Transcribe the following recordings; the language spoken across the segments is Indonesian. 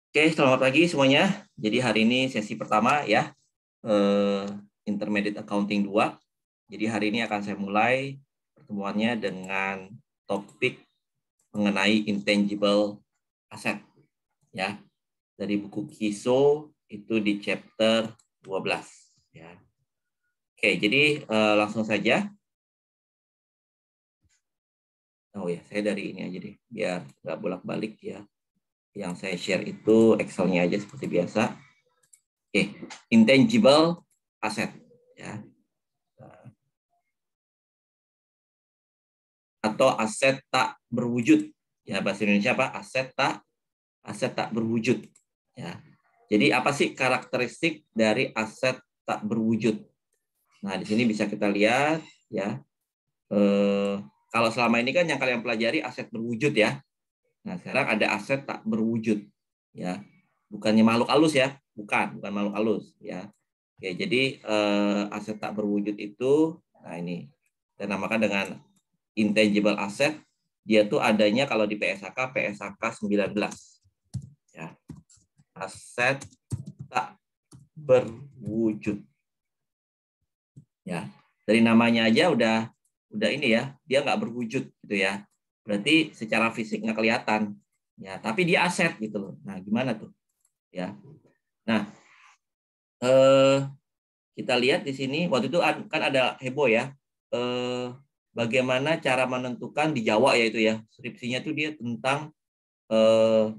Oke, selamat pagi semuanya. Jadi hari ini sesi pertama ya, eh, Intermediate Accounting 2. Jadi hari ini akan saya mulai pertemuannya dengan topik mengenai intangible asset ya. Dari buku KISO itu di chapter 12 ya. Oke, jadi langsung saja. Oh ya, saya dari ini aja deh biar nggak bolak-balik ya. Yang saya share itu Excel-nya aja seperti biasa. Oke, intangible asset ya. Atau aset tak berwujud. Ya, bahasa Indonesia apa? Aset tak berwujud. Ya. Jadi apa sih karakteristik dari aset tak berwujud? Nah, di sini bisa kita lihat ya. Kalau selama ini kan yang kalian pelajari aset berwujud ya. Nah, sekarang ada aset tak berwujud ya. Bukannya makhluk halus ya, bukan makhluk halus ya. Oke, jadi aset tak berwujud itu, nah ini kita namakan dengan intangible asset. Dia tuh adanya kalau di PSAK 19 ya. Aset tak berwujud ya. Dari namanya aja udah ini ya, dia nggak berwujud gitu ya. Berarti secara fisik nggak kelihatan ya, tapi dia aset gitu loh. Nah, gimana tuh ya? Nah, eh, kita lihat di sini waktu itu kan ada heboh ya. Bagaimana cara menentukan di Jawa ya itu ya. Skripsinya tuh dia tentang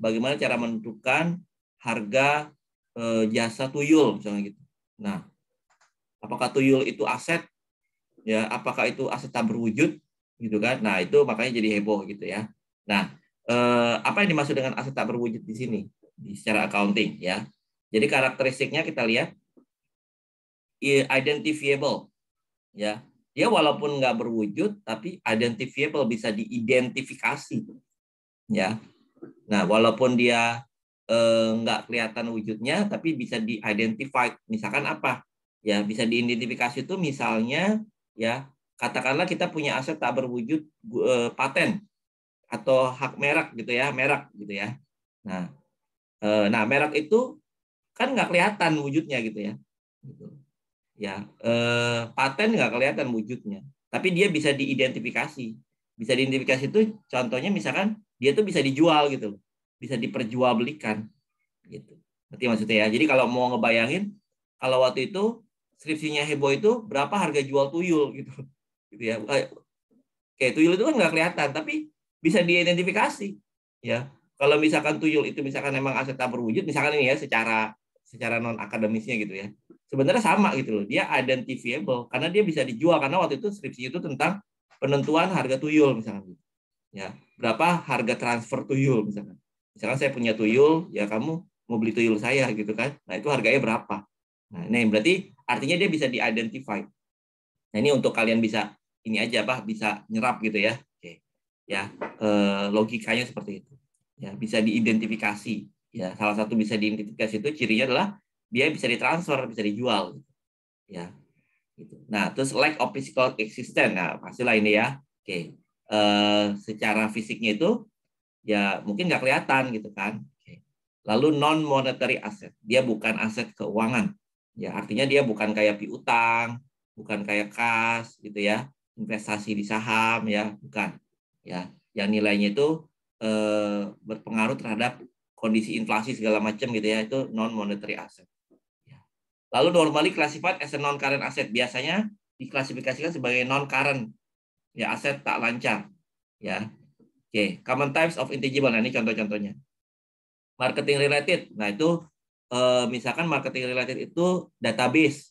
bagaimana cara menentukan harga jasa tuyul misalnya gitu. Nah, apakah tuyul itu aset ya? Apakah itu aset tak berwujud gitu kan? Nah, itu makanya jadi heboh gitu ya. Nah, apa yang dimaksud dengan aset tak berwujud di sini di secara accounting ya? Jadi karakteristiknya kita lihat identifiable ya. Dia walaupun nggak berwujud tapi identifiable, bisa diidentifikasi ya. Nah, walaupun dia nggak kelihatan wujudnya, tapi bisa di-identify. Misalkan apa? Ya, bisa diidentifikasi itu misalnya, ya, katakanlah kita punya aset tak berwujud paten atau hak merek gitu ya, merek gitu ya. Nah, merek itu kan nggak kelihatan wujudnya gitu ya. Gitu. Ya, paten nggak kelihatan wujudnya, tapi dia bisa diidentifikasi. Bisa diidentifikasi itu contohnya misalkan dia tuh bisa dijual gitu loh, bisa diperjualbelikan gitu. Berarti maksudnya ya. Jadi kalau mau ngebayangin, kalau waktu itu skripsinya heboh itu berapa harga jual tuyul gitu, gitu ya. Kayak tuyul itu kan nggak kelihatan, tapi bisa diidentifikasi ya. Kalau misalkan tuyul itu misalkan memang aset tak berwujud, misalkan ini ya secara non akademisnya gitu ya, sebenarnya sama gitu loh, dia identifiable karena dia bisa dijual, karena waktu itu skripsi itu tentang penentuan harga tuyul misalkan gitu. Ya, berapa harga transfer tuyul misalkan saya punya tuyul ya, kamu mau beli tuyul saya gitu kan, nah itu harganya berapa. Nah ini berarti artinya dia bisa di-identify. Nah ini untuk kalian bisa ini aja apa, bisa nyerap gitu ya. Oke. Ya, logikanya seperti itu. Ya, bisa diidentifikasi. Ya, salah satu bisa diidentifikasi itu cirinya adalah dia bisa ditransfer, bisa dijual gitu. Ya, gitu. Nah, terus lack of physical existence. Nah, pastilah ini ya. Oke. Secara fisiknya itu ya mungkin nggak kelihatan gitu kan. Oke. Lalu non monetary asset. Dia bukan aset keuangan. Ya, artinya dia bukan kayak piutang, bukan kayak kas gitu ya, investasi di saham ya, bukan. Ya, yang nilainya itu berpengaruh terhadap kondisi inflasi segala macam gitu ya, itu non monetary asset. Ya. Lalu normally classified as a non current asset, biasanya diklasifikasikan sebagai non current ya, aset tak lancar ya. Oke, common types of intangible. Nah, ini contoh-contohnya. Marketing related. Nah, itu misalkan marketing related itu database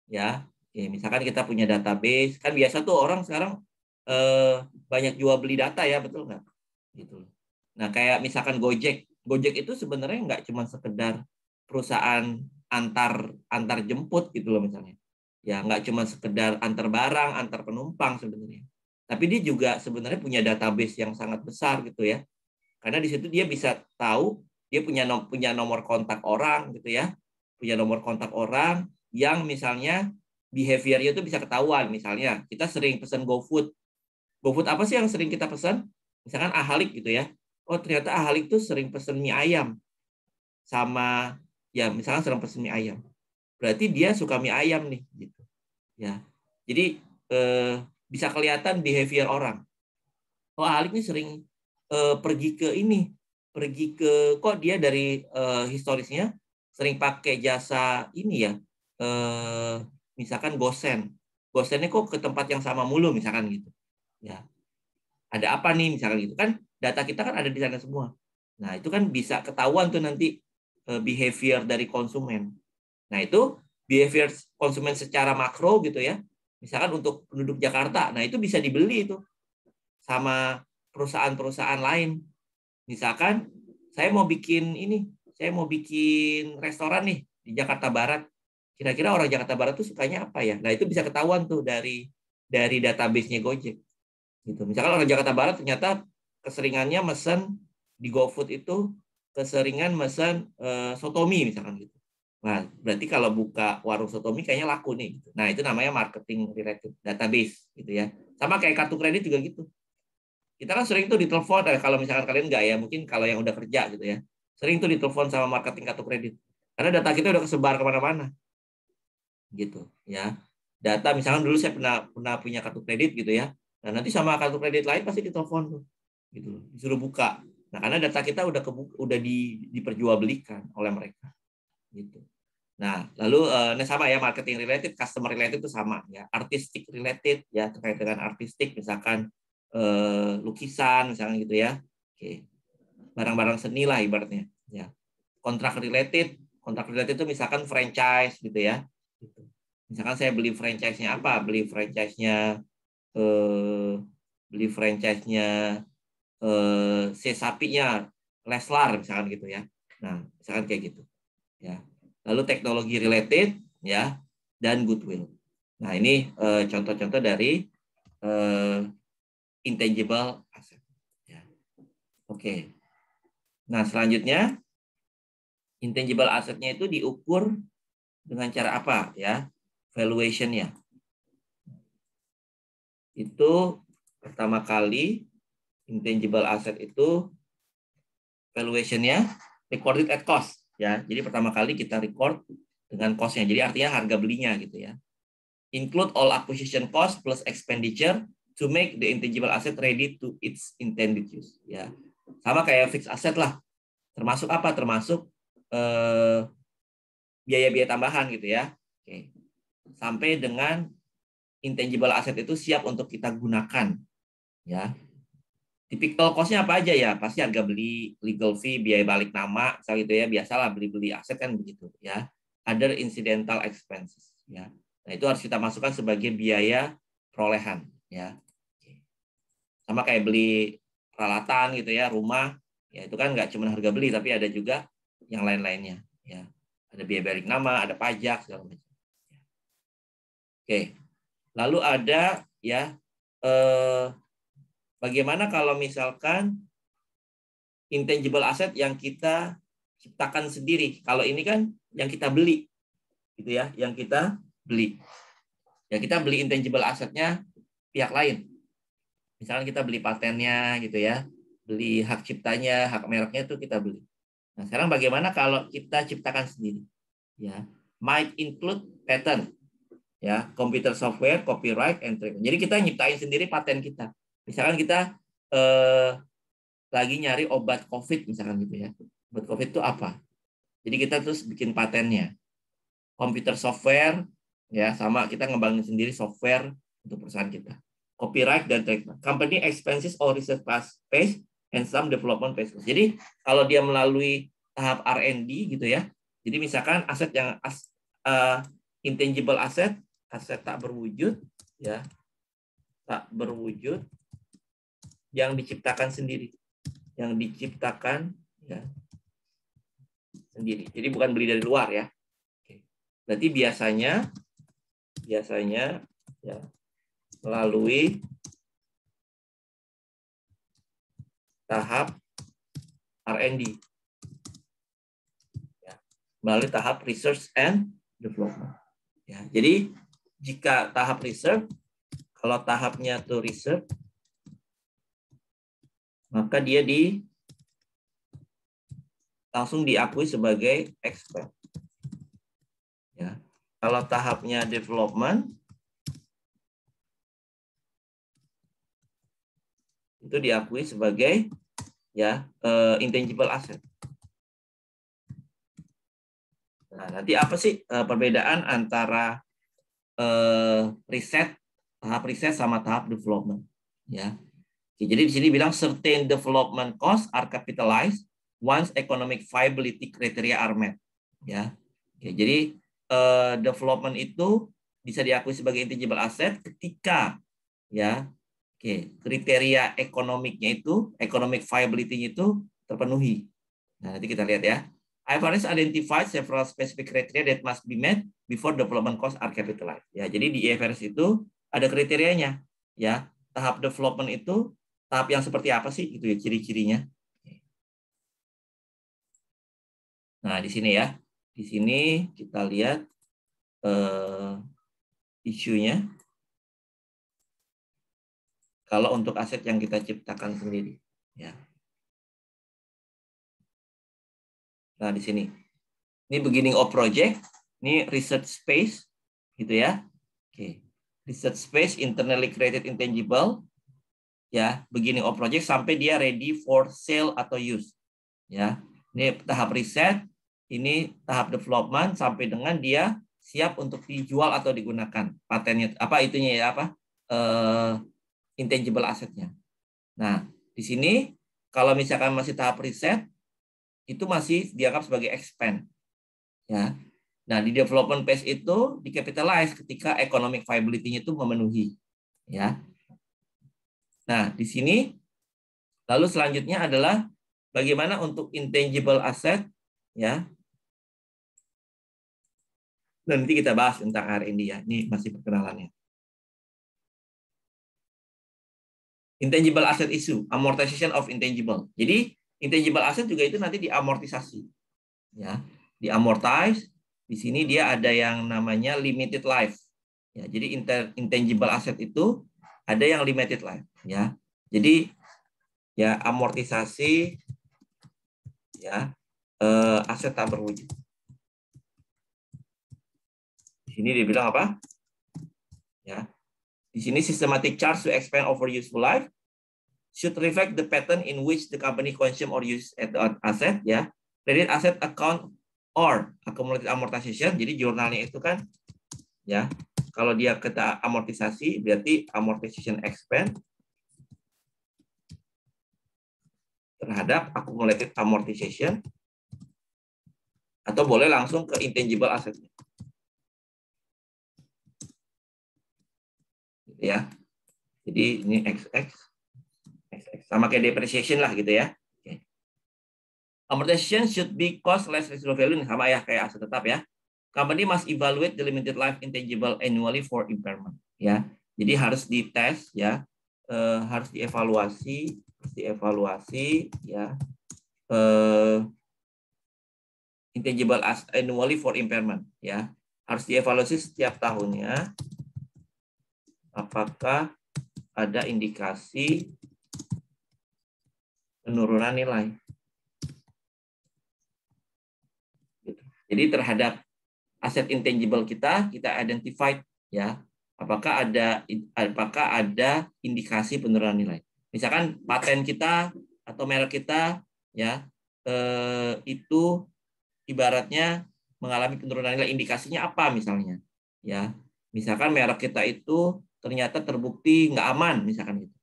ya. Oke, misalkan kita punya database, kan biasa tuh orang sekarang banyak jual beli data ya, betul nggak? Gitu. Nah, kayak misalkan Gojek. Gojek itu sebenarnya nggak cuma sekedar perusahaan antar antar jemput gitu loh misalnya. Ya, nggak cuma sekedar antar barang, antar penumpang sebenarnya. Tapi dia juga sebenarnya punya database yang sangat besar gitu ya. Karena di situ dia bisa tahu, dia punya nomor kontak orang gitu ya. Punya nomor kontak orang yang misalnya behavior-nya itu bisa ketahuan. Misalnya kita sering pesan GoFood. GoFood apa sih yang sering kita pesan? Misalkan Ahalik gitu ya. Oh, ternyata Ahalik tuh sering pesen mie ayam. sama ya misalkan sedang pesen mie ayam. Berarti dia suka mie ayam nih gitu. Ya. Jadi bisa kelihatan behavior orang. Oh, Alik nih sering pergi ke ini, pergi ke kok dia dari historisnya sering pakai jasa ini ya. Misalkan Gosen. Gosennya kok ke tempat yang sama mulu misalkan gitu. Ya. Ada apa nih misalkan gitu kan, data kita kan ada di sana semua. Nah, itu kan bisa ketahuan tuh nanti behavior dari konsumen. Nah, itu behavior konsumen secara makro gitu ya. Misalkan untuk penduduk Jakarta, nah itu bisa dibeli itu sama perusahaan-perusahaan lain. Misalkan saya mau bikin ini, saya mau bikin restoran nih di Jakarta Barat. Kira-kira orang Jakarta Barat tuh sukanya apa ya? Nah, itu bisa ketahuan tuh dari database-nya Gojek. Gitu. Misalkan orang Jakarta Barat ternyata keseringannya mesen di GoFood itu keseringan mesen sotomi misalkan gitu. Nah, berarti kalau buka warung sotomi kayaknya laku nih. Gitu. Nah, itu namanya marketing related database gitu ya. Sama kayak kartu kredit juga gitu. Kita kan sering tuh ditelepon, kalau misalkan kalian nggak ya, mungkin kalau yang udah kerja gitu ya. Sering tuh ditelepon sama marketing kartu kredit. Karena data kita udah kesebar kemana-mana. Gitu ya. Data misalkan dulu saya pernah punya kartu kredit gitu ya. Nah, nanti sama kartu kredit lain pasti ditelepon tuh. Gitu. Disuruh buka. Nah, karena data kita udah diperjualbelikan oleh mereka. Gitu. Nah, lalu sama ya marketing related, customer related itu sama ya, artistic related ya terkait dengan artistik misalkan lukisan misalkan gitu ya. Oke. Barang-barang seni lah ibaratnya ya. Kontrak related itu misalkan franchise gitu ya. Gitu. Misalkan saya beli franchise-nya apa? Eh, beli franchise-nya si sapinya Leslar misalkan gitu ya. Nah, misalkan kayak gitu. Ya. Lalu teknologi related ya dan goodwill. Nah, ini contoh-contoh dari intangible asset. Ya. Oke. Nah, selanjutnya intangible assetnya itu diukur dengan cara apa ya? Valuation-nya. Itu pertama kali intangible asset itu valuation-nya recorded at cost ya. Jadi pertama kali kita record dengan cost-nya. Jadi artinya harga belinya gitu ya. Include all acquisition cost plus expenditure to make the intangible asset ready to its intended use. Ya, sama kayak fixed asset lah. Termasuk apa? Termasuk biaya-biaya tambahan gitu ya. Oke. Sampai dengan intangible asset itu siap untuk kita gunakan. Ya. Typical cost-nya apa aja ya? Pasti harga beli, legal fee, biaya balik nama, misal gitu ya. Biasalah beli-beli aset kan begitu ya. Other incidental expenses ya. Nah, itu harus kita masukkan sebagai biaya perolehan ya. Sama kayak beli peralatan gitu ya, rumah, ya itu kan nggak cuma harga beli tapi ada juga yang lain-lainnya ya. Ada biaya balik nama, ada pajak segala macam. Oke. Lalu ada ya bagaimana kalau misalkan intangible asset yang kita ciptakan sendiri. Kalau ini kan yang kita beli gitu ya, yang kita beli. Ya kita beli intangible assetnya pihak lain. Misalkan kita beli patennya gitu ya, beli hak ciptanya, hak mereknya itu kita beli. Nah, sekarang bagaimana kalau kita ciptakan sendiri? Ya, might include patent, ya, computer software, copyright, and trademark. Jadi kita nyiptain sendiri paten kita. Misalkan kita lagi nyari obat COVID misalkan gitu ya. Obat COVID itu apa? Jadi kita terus bikin patennya. Computer software, ya sama kita ngembangin sendiri software untuk perusahaan kita. Copyright dan trademark. Company expenses or research phase and some development phase. Jadi kalau dia melalui tahap R&D gitu ya. Jadi misalkan aset yang intangible asset, aset tak berwujud ya. Tak berwujud yang diciptakan sendiri. Yang diciptakan ya sendiri. Jadi bukan beli dari luar ya. Berarti biasanya ya melalui tahap R&D. Ya, melalui tahap research and development. Ya, jadi jika tahap research, kalau tahapnya tuh research, maka dia langsung diakui sebagai expense. Ya. Kalau tahapnya development itu diakui sebagai ya intangible asset. Nah, nanti apa sih perbedaan antara tahap riset sama tahap development? Ya. Oke, jadi di sini bilang certain development costs are capitalized once economic viability criteria are met. Ya. Oke, jadi development itu bisa diakui sebagai intangible asset ketika ya kriteria ekonomiknya itu, economic viability-nya itu terpenuhi. Nah, nanti kita lihat ya. IFRS identified several specific criteria that must be met before development costs are capitalized. Ya, jadi di IFRS itu ada kriterianya. Ya, tahap development itu tahap yang seperti apa sih? Itu ya ciri-cirinya. Nah, di sini ya. Di sini kita lihat isunya. Kalau untuk aset yang kita ciptakan sendiri, ya. Nah, di sini. Ini beginning of project, ini research space gitu ya. Oke. Research space internally created intangible ya, beginning of project sampai dia ready for sale atau use. Ya. Ini tahap riset, ini tahap development sampai dengan dia siap untuk dijual atau digunakan. Patennya apa itunya ya apa? Intangible asetnya. Nah, di sini kalau misalkan masih tahap riset itu masih dianggap sebagai expense. Ya. Nah, di development phase itu dicapitalize ketika economic viability-nya itu memenuhi. Ya. Nah, di sini lalu selanjutnya adalah bagaimana untuk intangible asset ya. Dan nanti kita bahas tentang R&D ya. Ini masih perkenalannya. Intangible asset issue, amortization of intangible. Jadi intangible asset juga itu nanti diamortisasi. Ya, diamortize. Di sini dia ada yang namanya limited life. Ya, jadi intangible asset itu ada yang limited life. Ya, jadi ya amortisasi ya aset tak berwujud. Di sini dia bilang apa? Ya, di sini systematic charge to expand over useful life should reflect the pattern in which the company consume or use asset. Ya, credit asset account or accumulated amortization. Jadi jurnalnya itu kan ya kalau dia kita amortisasi berarti amortization expense terhadap accumulated amortization atau boleh langsung ke intangible assetnya. Gitu ya. Jadi ini XX sama kayak depreciation lah gitu ya. Okay. Amortization should be cost less residual value sama ya kayak aset tetap ya. Company must evaluate the limited life intangible annually for impairment ya. Jadi harus dites ya. Harus dievaluasi ya. Intangible annually for impairment ya. Harus dievaluasi setiap tahunnya apakah ada indikasi penurunan nilai. Jadi terhadap aset intangible kita identified ya. Apakah ada indikasi penurunan nilai. Misalkan paten kita atau merek kita ya itu ibaratnya mengalami penurunan nilai, indikasinya apa misalnya ya. Misalkan merek kita itu ternyata terbukti nggak aman misalkan gitu.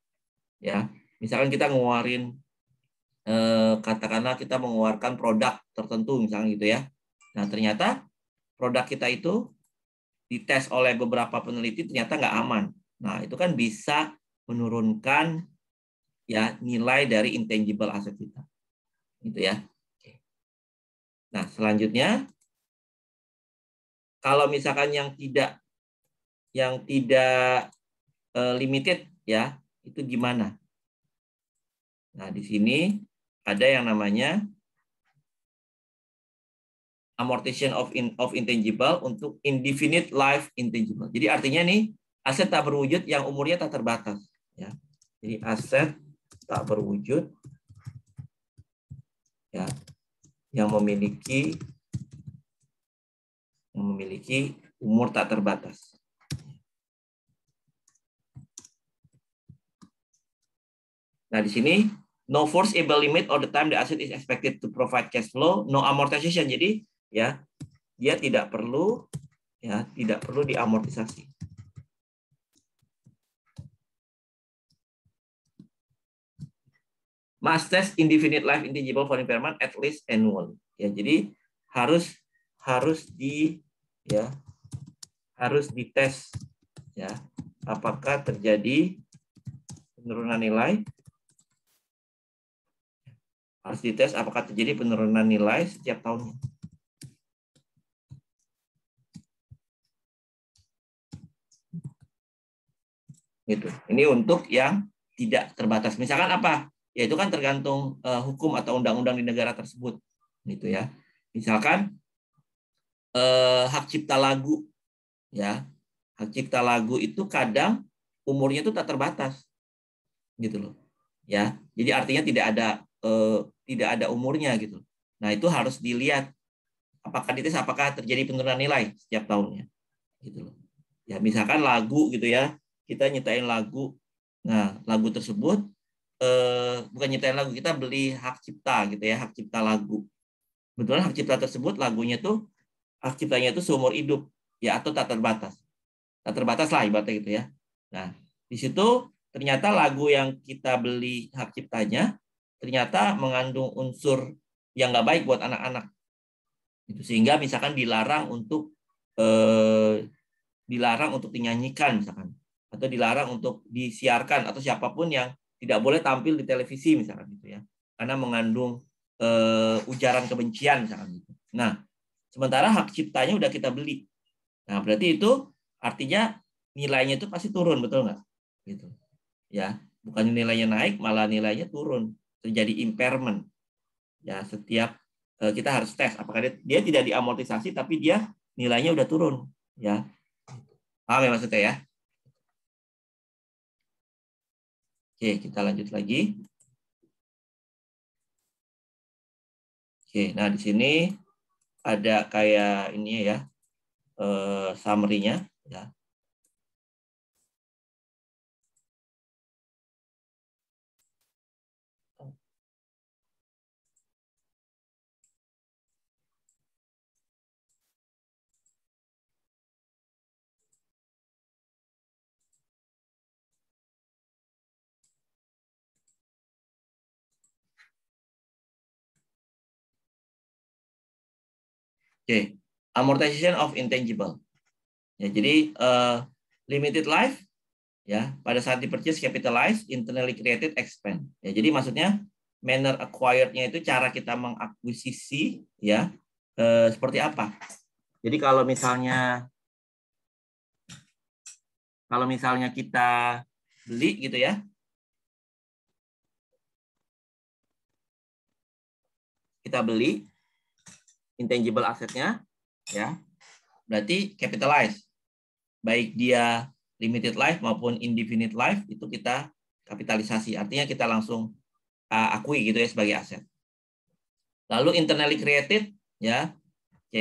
Ya. Misalkan kita ngeluarin katakanlah kita mengeluarkan produk tertentu misalnya gitu ya. Nah, ternyata produk kita itu dites oleh beberapa peneliti ternyata nggak aman. Nah, itu kan bisa menurunkan ya nilai dari intangible aset kita. Gitu ya. Nah, selanjutnya kalau misalkan yang tidak limited ya, itu gimana? Nah, di sini ada yang namanya amortization of intangible untuk indefinite life intangible. Jadi artinya nih aset tak berwujud yang umurnya tak terbatas ya. Jadi aset tak berwujud ya yang memiliki umur tak terbatas. Nah, di sini no foreseeable limit or the time the asset is expected to provide cash flow, no amortization. Jadi ya, dia tidak perlu diamortisasi. Must test indefinite life intangible for impairment at least annual. Ya, jadi harus dites ya, apakah terjadi penurunan nilai. Harus dites apakah terjadi penurunan nilai setiap tahunnya. Gitu. Ini untuk yang tidak terbatas. Misalkan apa? Ya itu kan tergantung hukum atau undang-undang di negara tersebut. Gitu ya. Misalkan hak cipta lagu, ya, hak cipta lagu itu kadang umurnya itu tak terbatas, gitu loh. Ya, jadi artinya tidak ada umurnya gitu. Nah itu harus dilihat apakah terjadi penurunan nilai setiap tahunnya, gitu loh. Ya misalkan lagu gitu ya, kita nyetain lagu, nah lagu tersebut bukan nyetain lagu, kita beli hak cipta gitu ya, hak cipta lagu. Kebetulan hak cipta tersebut lagunya tuh hak ciptanya itu seumur hidup ya, atau tak terbatas. Tak terbatas lah ibaratnya gitu ya. Nah, di situ ternyata lagu yang kita beli hak ciptanya ternyata mengandung unsur yang nggak baik buat anak-anak. Itu sehingga misalkan dilarang untuk dinyanyikan misalkan, atau dilarang untuk disiarkan, atau siapapun yang tidak boleh tampil di televisi misalkan gitu ya. Karena mengandung ujaran kebencian misalkan gitu. Nah, sementara hak ciptanya udah kita beli. Nah, berarti itu artinya nilainya itu pasti turun, betul nggak? Gitu. Ya, bukan nilainya naik, malah nilainya turun. Terjadi impairment. Ya, setiap kita harus tes apakah dia tidak diamortisasi tapi dia nilainya udah turun, ya. Paham ya maksudnya ya? Oke, kita lanjut lagi. Oke, nah di sini ada kayak ini ya, summary-nya ya. Oke, amortization of intangible. Ya, jadi limited life ya, pada saat di-purchase capitalize, internally created expand. Ya, jadi maksudnya manner acquired-nya itu cara kita mengakuisisi ya, seperti apa. Jadi kalau misalnya kita beli gitu ya, kita beli intangible asetnya ya, berarti capitalize, baik dia limited life maupun indefinite life itu kita kapitalisasi, artinya kita langsung akui gitu ya sebagai aset. Lalu internally created ya,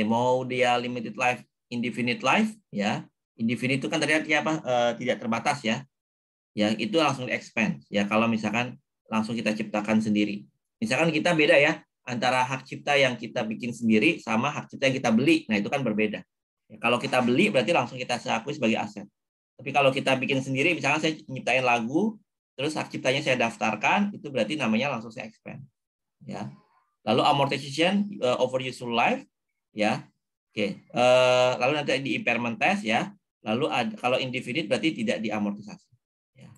mau dia limited life, indefinite life ya, indefinite itu kan tadi artinya apa, tidak terbatas ya, ya itu langsung di-expand ya. Kalau misalkan langsung kita ciptakan sendiri, misalkan kita beda ya antara hak cipta yang kita bikin sendiri sama hak cipta yang kita beli, nah itu kan berbeda ya. Kalau kita beli berarti langsung kita akui sebagai aset, tapi kalau kita bikin sendiri, misalkan saya nyiptain lagu terus hak ciptanya saya daftarkan, itu berarti namanya langsung saya expand ya. Lalu amortization over useful life ya. Oke, lalu nanti di impairment test ya. Lalu kalau indefinite berarti tidak diamortisasi. Ya.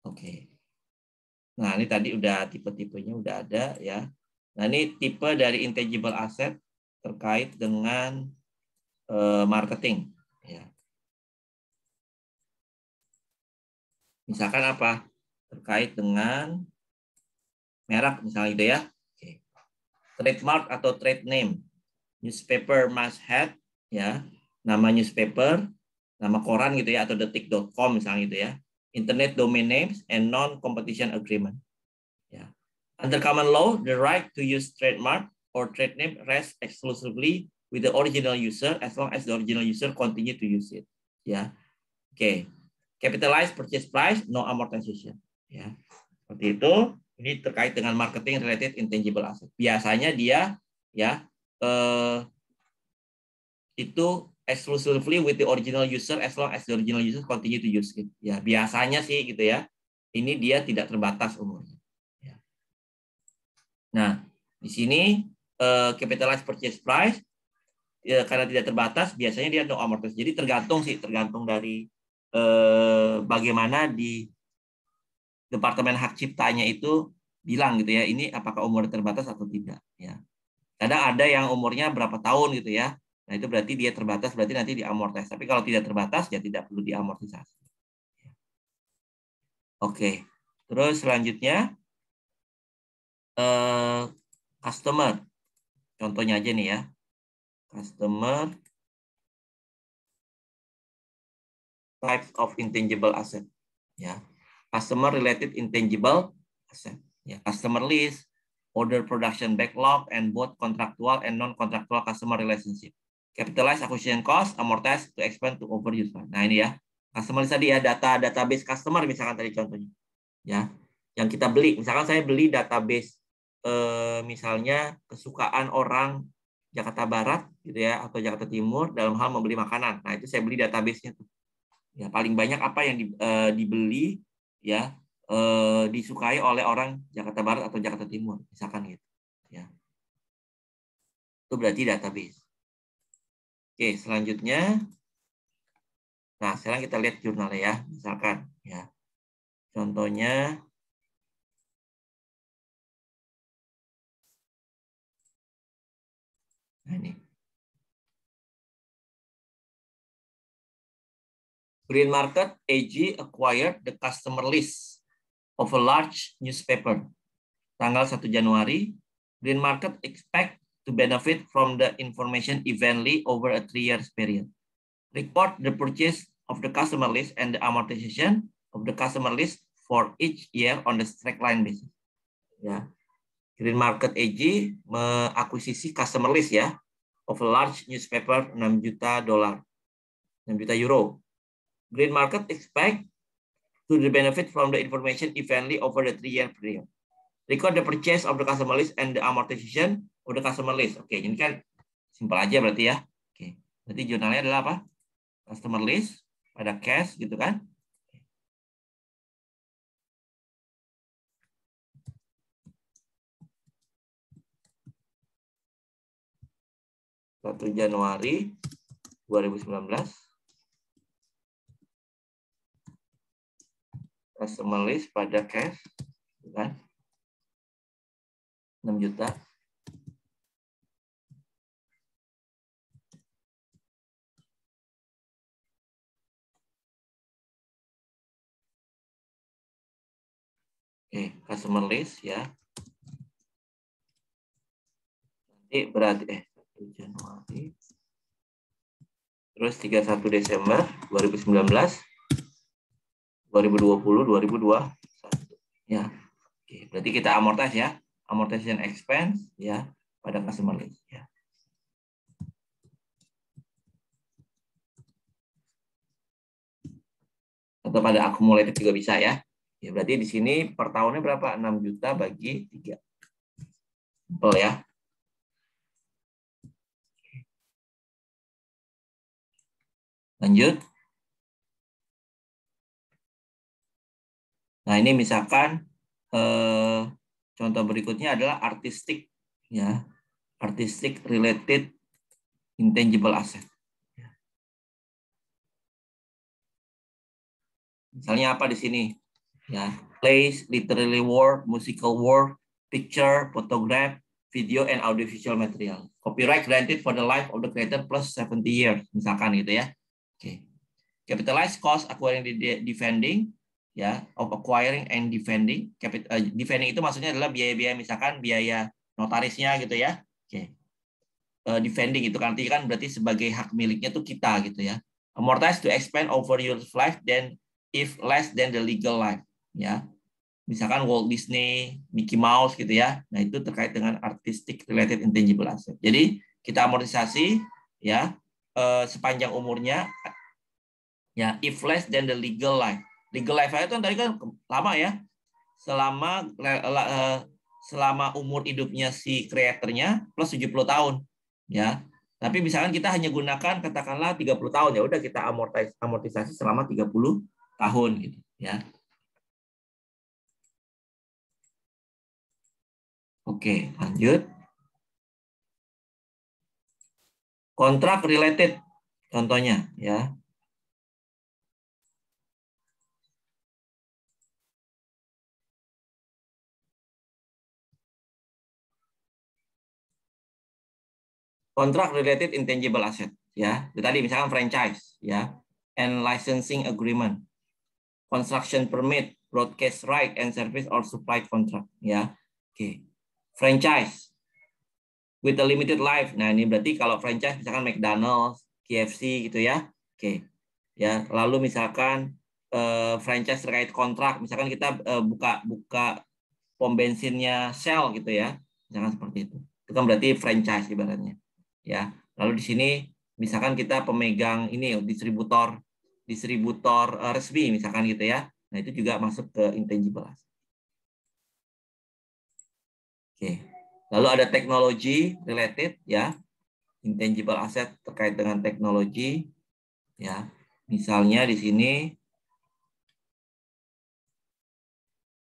Oke. Nah ini tadi udah tipe-tipenya udah ada ya. Nah ini tipe dari intangible asset terkait dengan marketing. Ya. Misalkan apa? Terkait dengan merek misalnya gitu ya. Oke. Trademark atau trade name. Newspaper must have ya, nama newspaper, nama koran gitu ya, atau detik.com misalnya gitu ya. Internet domain names and non competition agreement. Ya. Under common law, the right to use trademark or trade name rests exclusively with the original user as long as the original user continue to use it. Ya, oke. Capitalized purchase price, no amortization. Ya, seperti itu. Ini terkait dengan marketing related intangible asset. Biasanya dia ya itu exclusively with the original user as long as the original user continue to use it. Ya, biasanya sih gitu ya. Ini dia tidak terbatas umurnya. Ya. Nah, di sini capitalized purchase price ya, karena tidak terbatas biasanya dia no amortization. Jadi tergantung dari bagaimana di Departemen Hak Ciptanya itu bilang gitu ya, ini apakah umurnya terbatas atau tidak ya. Kadang ada yang umurnya berapa tahun gitu ya. Nah, itu berarti dia terbatas, berarti nanti diamortis. Tapi kalau tidak terbatas ya tidak perlu diamortisasi. Oke. Terus selanjutnya customer. Contohnya aja nih ya. Customer types of intangible asset ya. Customer related intangible asset ya. Customer list, order production backlog, and both contractual and non-contractual customer relationship. Capitalize acquisition cost, amortize to expand to overuse. Nah, ini ya. Customer list tadi ya, database customer misalkan tadi contohnya. Ya. Yang kita beli, misalkan saya beli database misalnya kesukaan orang Jakarta Barat gitu ya atau Jakarta Timur dalam hal membeli makanan. Nah, itu saya beli database-nya tuh. Ya, paling banyak apa yang dibeli ya disukai oleh orang Jakarta Barat atau Jakarta Timur misalkan gitu ya. Itu berarti database. Oke, selanjutnya nah sekarang kita lihat jurnalnya ya, misalkan ya. Contohnya nah ini. Green Market AG acquired the customer list of a large newspaper. Tanggal 1 Januari, Green Market expect to benefit from the information evenly over a 3 years period. Report the purchase of the customer list and the amortization of the customer list for each year on the straight line basis. Ya. Green Market AG mengakuisisi customer list ya of a large newspaper $6 juta, 6 juta euro. Green Market expect to benefit from the information evenly over the 3-year period. Record the purchase of the customer list and the amortization of the customer list. Oke, ini kan simpel aja berarti ya. Oke, berarti jurnalnya adalah apa? Customer list, ada cash gitu kan. 1 Januari 2019. Customer list pada cash, kan? 6 juta. Oke, customer list ya. Nanti berarti 1 Januari. Terus 31 Desember 2019. 2020, 2021. Ya. Oke, berarti kita amortis ya. Amortization expense ya pada customer list ya. Atau pada akumulatif juga bisa ya. Ya berarti di sini per tahunnya berapa? 6 juta bagi 3. Simpel ya. Lanjut. Nah, ini misalkan contoh berikutnya adalah artistic ya. Artistic related intangible asset. Misalnya apa di sini? Ya, plays, literary work, musical work, picture, photograph, video, and audiovisual material. Copyright granted for the life of the creator plus 70 years, misalkan gitu ya. Oke. Capitalized cost acquiring defending, ya, of acquiring and defending. Defending itu maksudnya adalah biaya-biaya, misalkan biaya notarisnya gitu ya. Oke. Defending itu kan berarti sebagai hak miliknya tuh kita gitu ya. Amortize to expand over your life then if less than the legal life ya. misalkan Walt Disney, Mickey Mouse gitu ya. Nah, itu terkait dengan artistic related intangible asset. Jadi kita amortisasi ya sepanjang umurnya ya if less than the legal life. Legal life itu tadi kan lama ya. Selama umur hidupnya si kreatornya plus 70 tahun ya. Tapi misalkan kita hanya gunakan katakanlah 30 tahun, ya udah kita amortisasi selama 30 tahun gitu ya. Oke, lanjut. Kontrak related contohnya ya. Kontrak related intangible asset ya. Itu tadi misalkan franchise ya, and licensing agreement, construction permit, broadcast right and service or supply contract ya. Oke. Franchise with a limited life. Nah, ini berarti kalau franchise misalkan McDonald's, KFC gitu ya. Oke. Ya, lalu misalkan franchise terkait kontrak, misalkan kita buka pom bensinnya Shell gitu ya. Misalkan seperti itu. Itu kan berarti franchise ibaratnya. Ya. Lalu di sini misalkan kita pemegang ini distributor resmi misalkan gitu ya. Nah, itu juga masuk ke intangible asset. Oke. Lalu ada teknologi related ya. Intangible asset terkait dengan teknologi ya. Misalnya di sini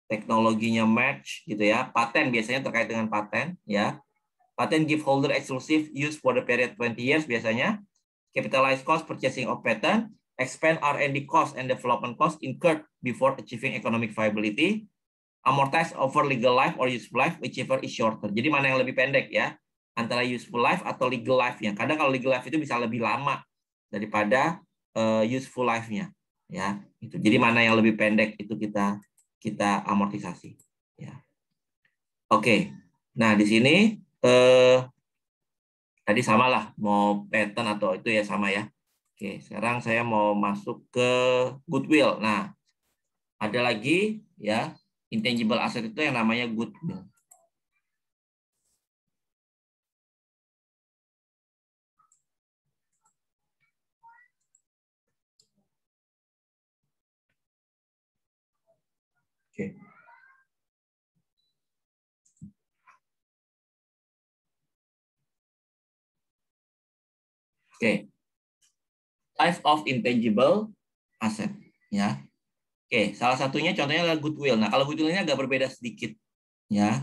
teknologinya match gitu ya. Paten biasanya terkait dengan paten ya. Patent give holder exclusive use for the period 20 years biasanya. Capitalized cost purchasing of patent, expand R&D cost and development cost incurred before achieving economic viability, amortize over legal life or useful life, whichever is shorter. Jadi mana yang lebih pendek ya, antara useful life atau legal life-nya. Kadang kalau legal life itu bisa lebih lama daripada useful life-nya. Ya, itu. Jadi mana yang lebih pendek itu kita amortisasi. Ya. Oke. Nah di sini tadi sama lah, mau patent atau itu ya sama ya. Oke, sekarang saya mau masuk ke goodwill. Nah, ada lagi ya, intangible asset itu yang namanya goodwill. Oke. Oke. Type of intangible asset ya. Oke, salah satunya contohnya adalah goodwill. Nah, kalau goodwill ini agak berbeda sedikit ya.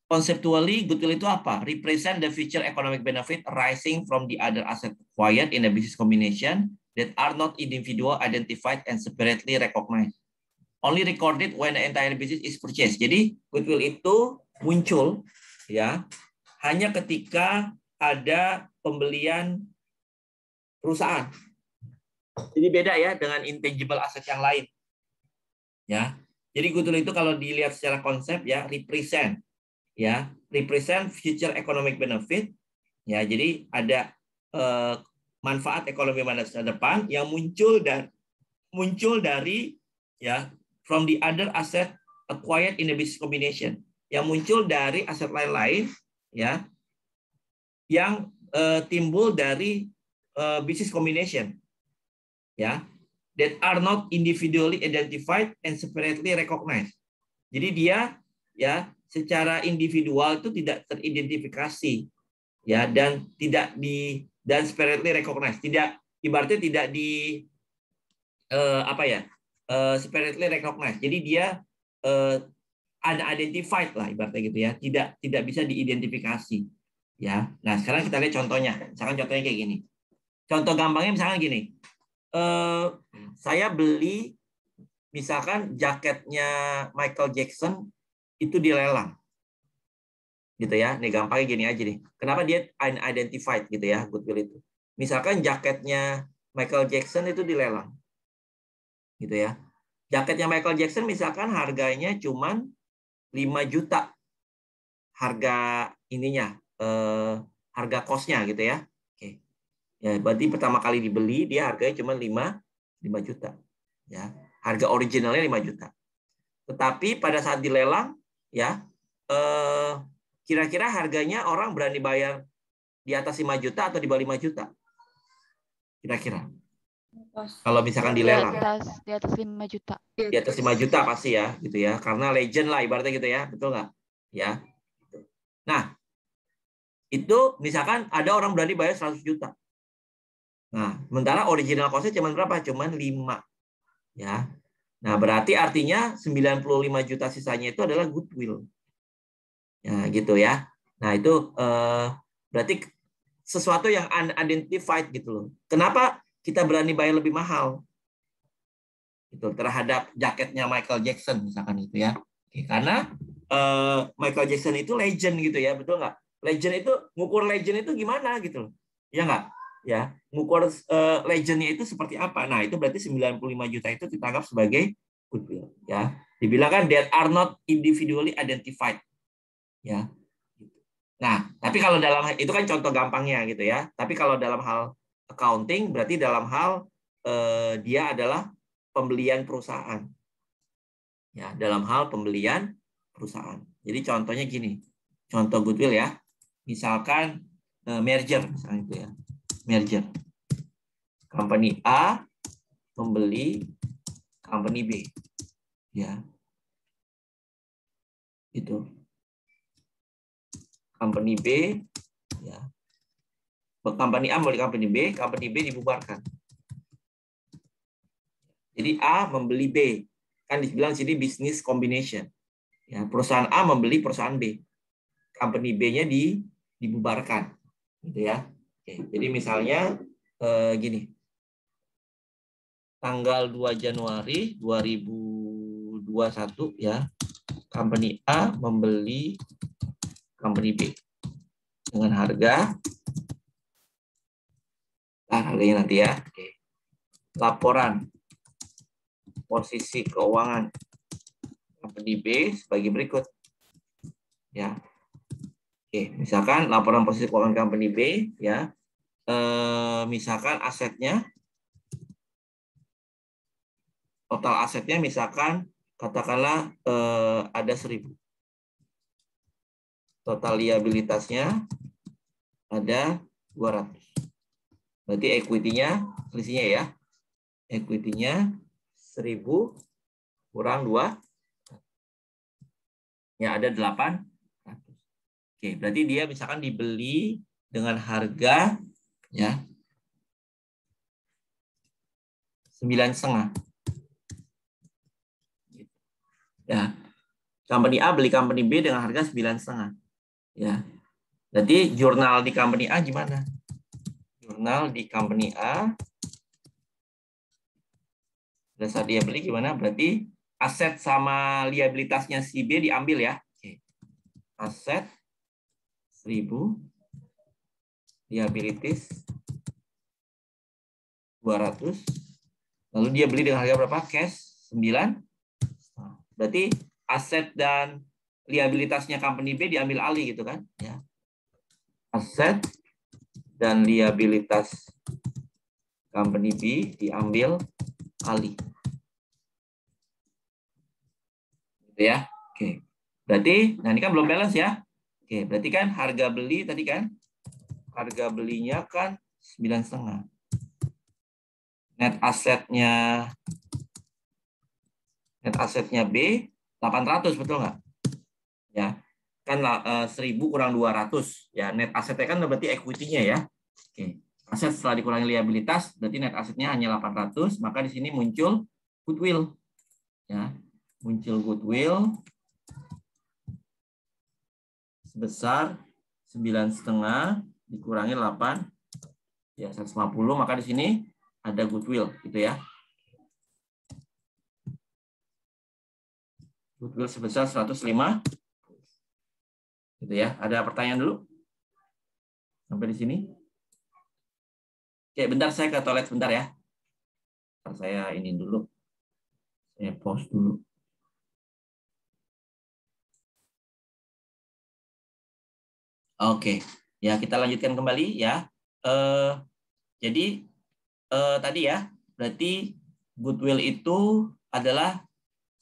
Conceptually, goodwill itu apa? Represent the future economic benefit arising from the other asset acquired in a business combination that are not individual identified and separately recognized. Only recorded when the entire business is purchased. Jadi goodwill itu muncul ya hanya ketika ada pembelian perusahaan. Jadi beda ya dengan intangible asset yang lain. Ya. Jadi goodwill itu kalau dilihat secara konsep ya represent future economic benefit ya. Jadi ada manfaat ekonomi masa depan yang muncul dari ya from the other asset acquired in a business combination, yang muncul dari aset lain-lain ya yang timbul dari business combination ya, that are not individually identified and separately recognized. Jadi dia ya secara individual itu tidak teridentifikasi ya dan separately recognized, tidak ibaratnya tidak separately recognized. Jadi dia unidentified lah ibaratnya gitu ya, tidak bisa diidentifikasi ya. Nah sekarang kita lihat contohnya. Misalkan contohnya kayak gini. Contoh gampangnya misalkan gini. Saya beli misalkan jaketnya Michael Jackson itu dilelang gitu ya. Nih gampangnya gini aja nih. Kenapa dia unidentified gitu ya goodwill itu? Misalkan jaketnya Michael Jackson itu dilelang gitu ya. Jaketnya Michael Jackson misalkan harganya cuman 5 juta. Harga ininya harga kosnya gitu ya. Oke. Ya, berarti pertama kali dibeli dia harganya cuma 5 juta. Ya. Harga originalnya 5 juta. Tetapi pada saat dilelang, ya kira-kira harganya orang berani bayar di atas 5 juta atau di bawah 5 juta? Kira-kira. Kalau misalkan dilelang. Di atas 5 juta. Di atas 5 juta pasti ya, gitu ya. Karena legend lah ibaratnya gitu ya, betul nggak? Ya. Nah, itu misalkan ada orang berani bayar 100 juta. Nah, sementara original cost-nya cuma berapa? Cuma 5. Ya. Nah, berarti artinya 95 juta sisanya itu adalah goodwill. Ya, gitu ya. Nah, itu berarti sesuatu yang unidentified gitu loh. Kenapa kita berani bayar lebih mahal? Itu terhadap jaketnya Michael Jackson misalkan itu ya. Oke, karena Michael Jackson itu legend gitu ya, betul nggak? Legend itu ngukur legend itu gimana gitu loh. Ya nggak? Ya, ngukur legendnya itu seperti apa? Nah, itu berarti 95 juta itu ditangkap sebagai goodwill ya. Dibilang kan that are not individually identified. Ya. Nah, tapi kalau dalam itu kan contoh gampangnya gitu ya. Tapi kalau dalam hal accounting berarti dalam hal dia adalah pembelian perusahaan. Ya, dalam hal pembelian perusahaan. Jadi contohnya gini. Contoh goodwill ya. Misalkan merger misalnya itu ya. Merger. Company A membeli company B. Ya. Itu. Company B ya. Company A membeli company B dibubarkan. Jadi A membeli B. Kan dibilang sini bisnis combination. Ya, perusahaan A membeli perusahaan B. Company B-nya dibubarkan. Gitu ya. Oke, jadi misalnya gini. Tanggal 2 Januari 2021 ya. Company A membeli company B dengan harga harganya nanti ya. Oke. Laporan posisi keuangan company B sebagai berikut. Ya. Oke, misalkan laporan posisi keuangan company B ya. Misalkan asetnya total asetnya misalkan katakanlah ada 1.000. Total liabilitasnya ada 200. Berarti equity-nya selisihnya ya. Equity-nya 1.000 kurang 2 ya ada 800. Oke, berarti dia misalkan dibeli dengan harga ya 9,5. Ya. Company A beli company B dengan harga 9,5. Ya. Berarti jurnal di company A gimana? Jurnal di company A pada saat dia beli gimana? Berarti aset sama liabilitasnya si B diambil ya. Oke. Aset 1.000, liabilities 200. Lalu dia beli dengan harga berapa? Cash 9. Berarti aset dan liabilitasnya company B diambil alih gitu kan? Ya. Aset dan liabilitas company B diambil alih. Gitu ya. Oke. Berarti, nah ini kan belum balance ya. Oke, berarti kan harga beli tadi kan, harga belinya kan 9,5. Net asetnya B 800 betul nggak? Ya, kan 1.000 kurang 200 ya. Net asetnya kan berarti equity-nya ya. Oke. Aset setelah dikurangi liabilitas berarti net asetnya hanya 800, maka di sini muncul goodwill. Ya, muncul goodwill sebesar 9,5 dikurangi 8 ya 150, maka di sini ada goodwill gitu ya. Goodwill sebesar 105. Gitu ya. Ada pertanyaan dulu? Sampai di sini? Oke, bentar saya ke toilet sebentar ya. Saya ini dulu. Saya pause dulu. Oke, ya kita lanjutkan kembali ya. Jadi tadi ya, berarti goodwill itu adalah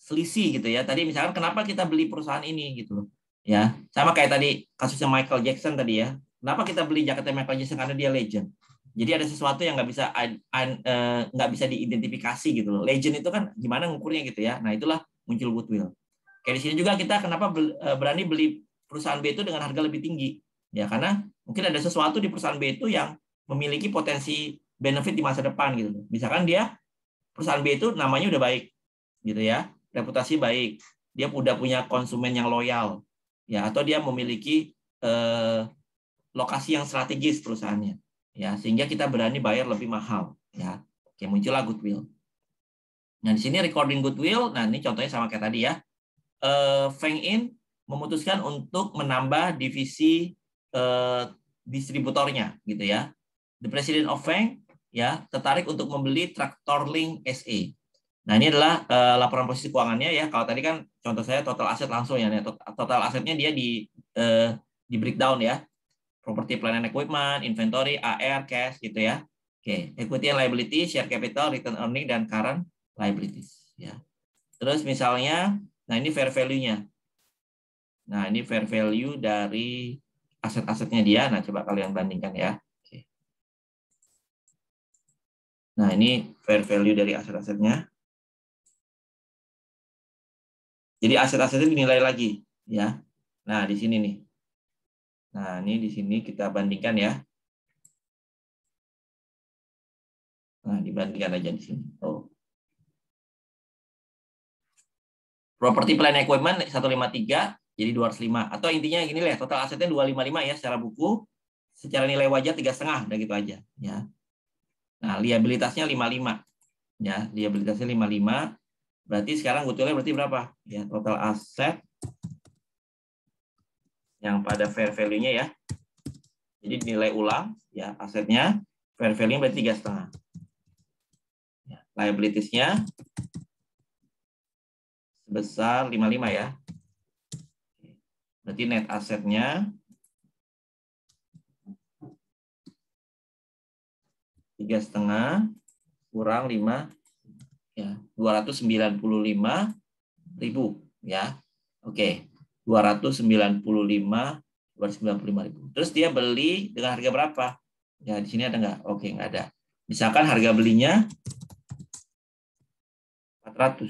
selisih gitu ya. Tadi misalkan kenapa kita beli perusahaan ini gitu loh. Ya, sama kayak tadi kasusnya Michael Jackson tadi ya. Kenapa kita beli jaketnya Michael Jackson? Karena dia legend. Jadi ada sesuatu yang nggak bisa diidentifikasi gitu loh. Legend itu kan gimana ngukurnya gitu ya. Nah, itulah muncul goodwill. Kayak di sini juga kita kenapa berani beli perusahaan B itu dengan harga lebih tinggi. Ya, karena mungkin ada sesuatu di perusahaan B itu yang memiliki potensi benefit di masa depan gitu loh. Misalkan dia perusahaan B itu namanya udah baik gitu ya, reputasi baik, dia udah punya konsumen yang loyal, ya, atau dia memiliki lokasi yang strategis perusahaannya, ya, sehingga kita berani bayar lebih mahal, ya. Oke, muncullah goodwill. Nah, di sini recording goodwill, nah ini contohnya sama kayak tadi ya. Feng In memutuskan untuk menambah divisi distributornya, gitu ya. The President of Feng ya tertarik untuk membeli Tractorlink SE. Nah, ini adalah laporan posisi keuangannya ya. Kalau tadi kan contoh saya total aset langsung ya. Total asetnya dia di breakdown ya. Property, plant and equipment, inventory, AR, cash gitu ya. Oke, equity and liability, share capital, return earning dan current liabilities ya. Terus misalnya, nah ini fair value-nya. Nah, ini fair value dari aset-asetnya dia. Nah, coba kalian bandingkan ya. Oke. Nah, ini fair value dari aset-asetnya. Jadi aset-asetnya dinilai lagi, ya. Nah, di sini nih. Nah, ini di sini kita bandingkan ya. Nah, dibandingkan aja di sini. Oh. Property, plant and equipment 153 jadi 205. Atau intinya gini lah, total asetnya 255 ya secara buku. Secara nilai wajar 3,5, udah gitu aja, ya. Nah, liabilitasnya 55. Ya, liabilitasnya 55. Berarti sekarang goodwill-nya berarti berapa? Ya, total aset yang pada fair value-nya ya. Jadi nilai ulang ya asetnya, fair value-nya berarti 3,5. Ya, liabilities-nya sebesar 55 ya. Berarti net asetnya 3,5 kurang 5 ya 295.000 ya. Oke, 295.000. Terus dia beli dengan harga berapa? Ya di sini ada nggak? Oke, nggak ada. Misalkan harga belinya 400.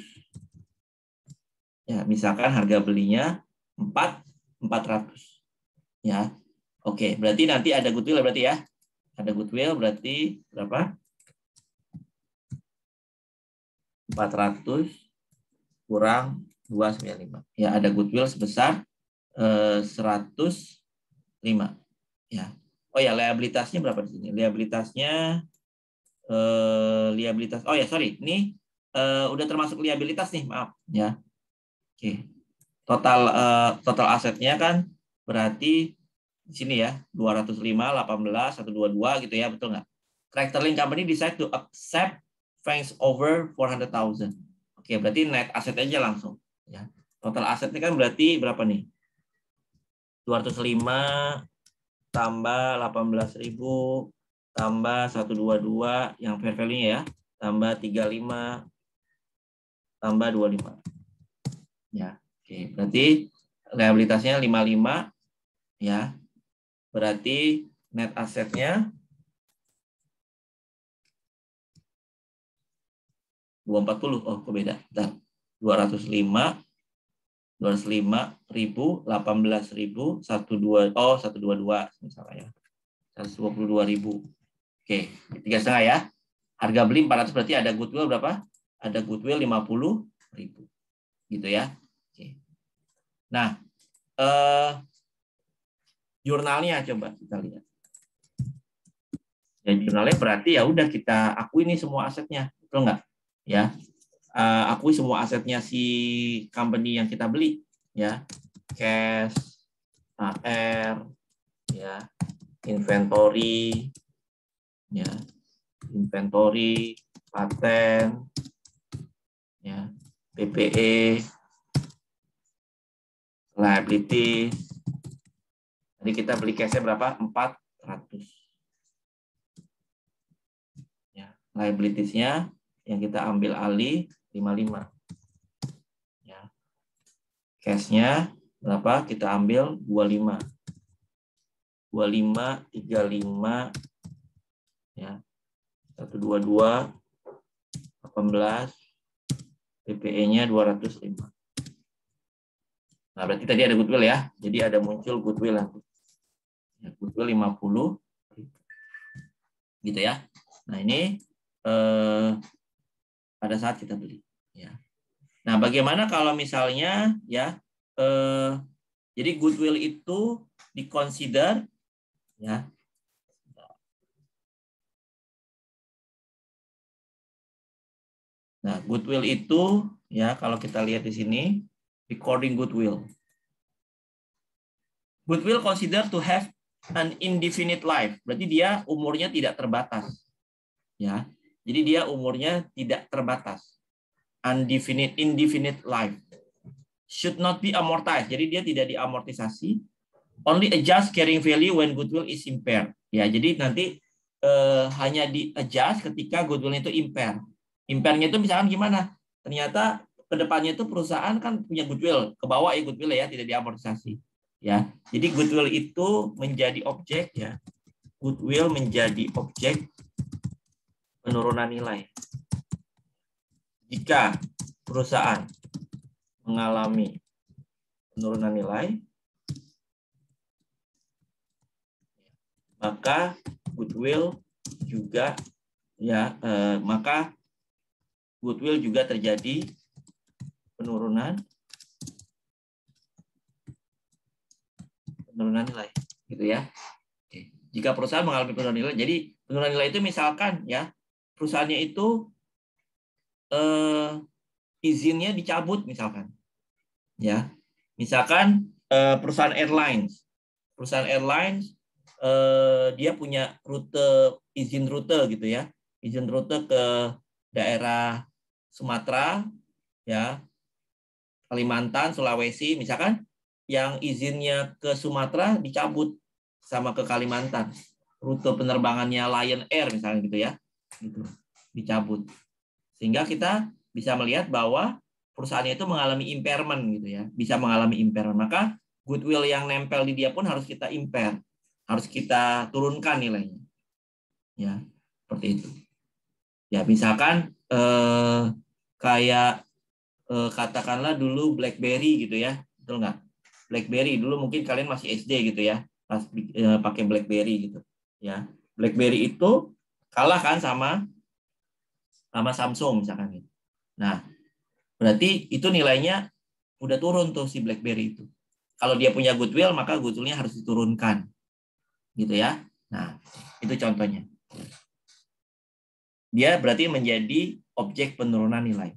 Ya, misalkan harga belinya 400. Ya. Oke, berarti nanti ada goodwill berarti ya. Ada goodwill berarti berapa? 400 kurang 295. Ya, ada goodwill sebesar 105. Ya. Oh ya, liabilitasnya berapa di sini? Liabilitasnya oh ya, sorry. Ini udah termasuk liabilitas nih, maaf ya. Oke. Total asetnya kan berarti di sini ya 205, 18, 122 gitu ya, betul nggak? Tractorlink Company decide to accept Feng's over 400,000. Oke, berarti net aset aja langsung ya. Total asetnya kan berarti berapa nih? 205 tambah 18.000 tambah 122 yang fair value-nya ya, tambah 35 tambah 25. Ya, oke. Berarti liabilitasnya 55 ya. Berarti net asetnya 240. Oh, kok beda? Bentar. 205.000, 18.000, 122 misalnya ya. 122.000. Oke, 3,5 ya. Harga beli 400 berarti ada goodwill berapa? Ada goodwill 50.000. Gitu ya. Oke. Nah, jurnalnya coba kita lihat. Ya, jurnalnya berarti ya udah kita akui nih semua asetnya, betul nggak? Ya, akui semua asetnya si company yang kita beli, ya, cash, AR, ya, inventory, ya, paten, ya, PPE, liability. Jadi kita beli cash-nya berapa? 400. Ya, liabilities-nya yang kita ambil alih 55. Cash-nya berapa? Kita ambil 25. 25, 35, ya. 122, 18, PPE-nya 205. Nah, berarti tadi ada goodwill ya. Jadi ada muncul goodwill nanti. Ya, goodwill 50. Gitu ya. Nah, ini pada saat kita beli. Ya. Nah, bagaimana kalau misalnya ya, jadi goodwill itu diconsider ya. Nah, goodwill itu ya kalau kita lihat di sini recording goodwill. Goodwill consider to have an indefinite life. Berarti dia umurnya tidak terbatas. Ya. Jadi dia umurnya tidak terbatas. Indefinite life. Should not be amortized. Jadi dia tidak diamortisasi. Only adjust carrying value when goodwill is impaired. Ya, jadi nanti hanya di adjust ketika goodwill itu impair. Impairnya itu misalkan gimana? Ternyata kedepannya itu perusahaan kan punya goodwill, ke bawah ya goodwill ya, tidak diamortisasi. Ya, jadi goodwill itu menjadi objek ya. Goodwill menjadi objek penurunan nilai. Jika perusahaan mengalami penurunan nilai, maka goodwill juga ya maka goodwill juga terjadi penurunan nilai, gitu ya. Oke. Jika perusahaan mengalami penurunan nilai, jadi penurunan nilai itu misalkan ya perusahaannya itu izinnya dicabut misalkan, ya. Misalkan perusahaan airlines dia punya izin rute gitu ya, izin rute ke daerah Sumatera, ya, Kalimantan, Sulawesi, misalkan yang izinnya ke Sumatera dicabut sama ke Kalimantan, rute penerbangannya Lion Air misalnya gitu ya, gitu, dicabut, sehingga kita bisa melihat bahwa perusahaannya itu mengalami impairment gitu ya, bisa mengalami impairment, maka goodwill yang nempel di dia pun harus kita impair, harus kita turunkan nilainya, ya, seperti itu. Ya, misalkan kayak katakanlah dulu BlackBerry gitu ya, betul nggak? BlackBerry dulu mungkin kalian masih SD gitu ya, pas pakai BlackBerry gitu, ya. BlackBerry itu kalah kan sama Samsung misalkan gitu. Nah, berarti itu nilainya udah turun tuh si BlackBerry itu. Kalau dia punya goodwill, maka goodwill-nya harus diturunkan, gitu ya. Nah, itu contohnya. Dia berarti menjadi objek penurunan nilai.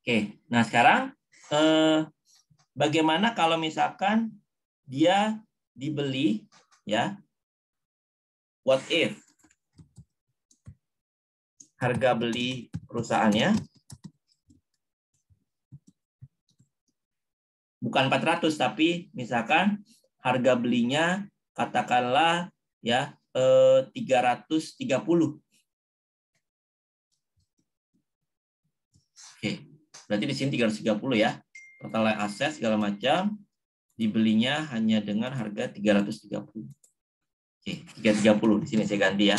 Oke, nah sekarang bagaimana kalau misalkan dia dibeli, ya? What if harga beli perusahaannya bukan 400, tapi misalkan harga belinya katakanlah ya 330. Oke, berarti di sini 330 ya. Total aset segala macam dibelinya hanya dengan harga 330. Oke, 330 di sini saya ganti ya.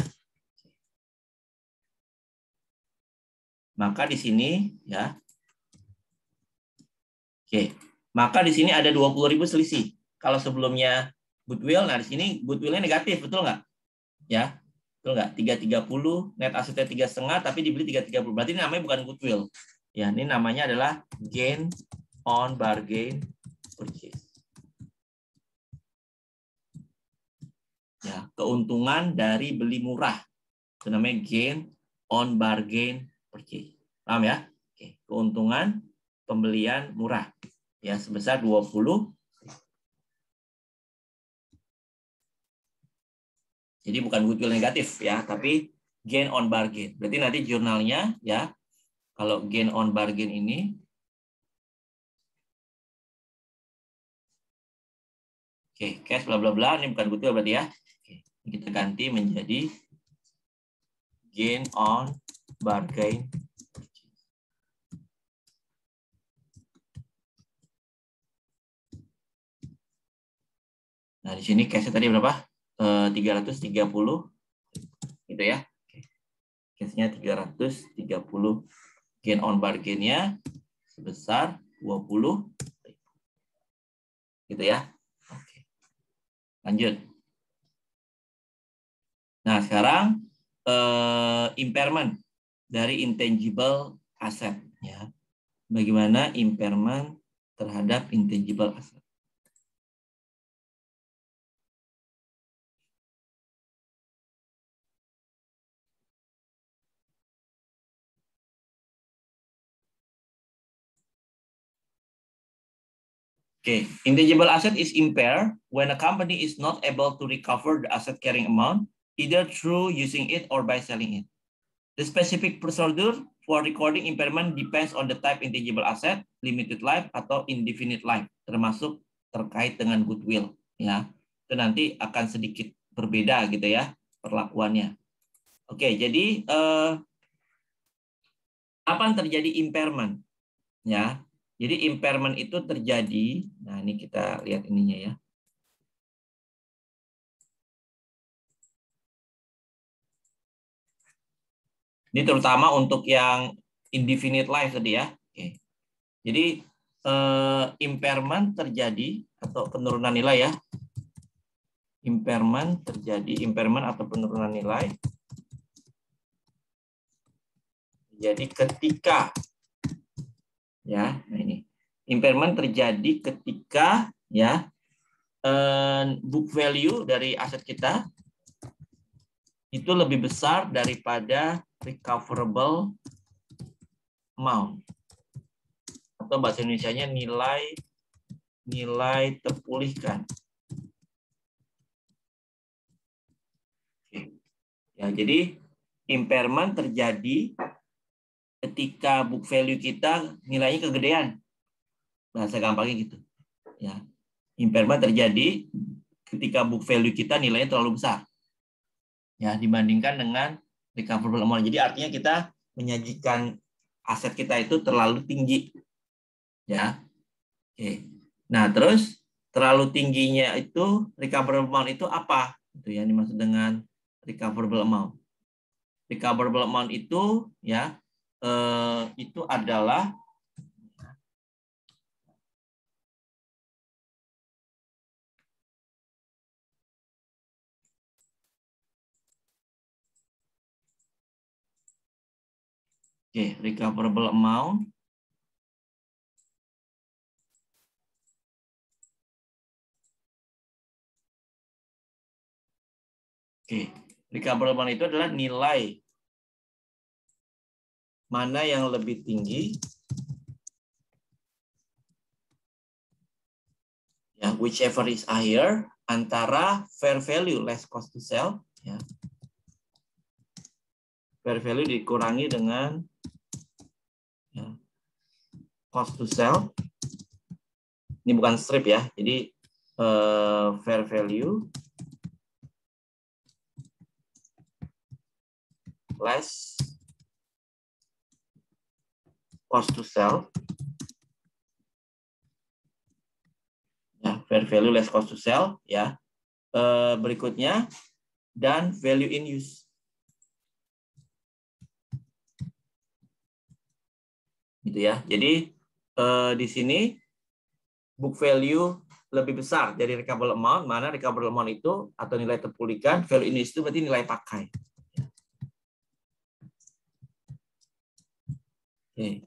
Maka di sini ya. Oke, maka di sini ada 20.000 selisih. Kalau sebelumnya goodwill, nah di sini goodwill-nya negatif, betul nggak? Ya, betul nggak? 330, net asetnya 3,5, tapi dibeli 330. Berarti ini namanya bukan goodwill. Ya, ini namanya adalah gain on bargain purchase. Ya, keuntungan dari beli murah. Itu namanya gain on bargain purchase. Paham ya? Oke, keuntungan pembelian murah. Ya, sebesar 20. Jadi bukan goodwill negatif ya, tapi gain on bargain. Berarti nanti jurnalnya ya, kalau gain on bargain ini oke, cash bla bla bla, ini bukan goodwill berarti ya. Oke, kita ganti menjadi gain on bargain. Nah, di sini cashnya tadi berapa? 330 gitu ya. Cashnya 330. Gain on bargain-nya sebesar 20 gitu ya. Oke. Lanjut. Nah, sekarang impairment dari intangible asset ya. Bagaimana impairment terhadap intangible asset? Okay, intangible asset is impaired when a company is not able to recover the asset carrying amount, either through using it or by selling it. The specific procedure for recording impairment depends on the type intangible asset, limited life atau indefinite life, termasuk terkait dengan goodwill. Ya, itu nanti akan sedikit berbeda gitu ya perlakuannya. Oke, jadi apa yang terjadi impairment? Ya, jadi impairment itu terjadi. Nah, ini kita lihat ininya ya. Ini terutama untuk yang indefinite life tadi ya. Oke. Jadi impairment terjadi atau penurunan nilai ya. Impairment terjadi, impairment atau penurunan nilai. Jadi ketika ya, nah ini. Impairment terjadi ketika ya book value dari aset kita itu lebih besar daripada recoverable amount. Atau bahasa Indonesianya nilai terpulihkan. Ya, jadi impairment terjadi ketika book value kita nilainya kegedean. Bahasa gampangnya gitu. Ya. Impairment terjadi ketika book value kita nilainya terlalu besar. Ya, dibandingkan dengan recoverable amount. Jadi artinya kita menyajikan aset kita itu terlalu tinggi. Ya. Oke. Nah, terus terlalu tingginya itu recoverable amount itu apa? Itu yang dimaksud dengan recoverable amount. Recoverable amount itu ya itu adalah recoverable amount recoverable amount itu adalah nilai mana yang lebih tinggi ya, whichever is higher, antara fair value less cost to sell ya. Fair value dikurangi dengan ya, cost to sell. Ini bukan strip ya. Jadi fair value less cost to sell. Ya, fair value less cost to sell ya. Berikutnya dan value in use. Gitu ya. Jadi di sini book value lebih besar dari recoverable amount, mana recoverable amount itu atau nilai terpulihkan, value in use itu berarti nilai pakai. Oke.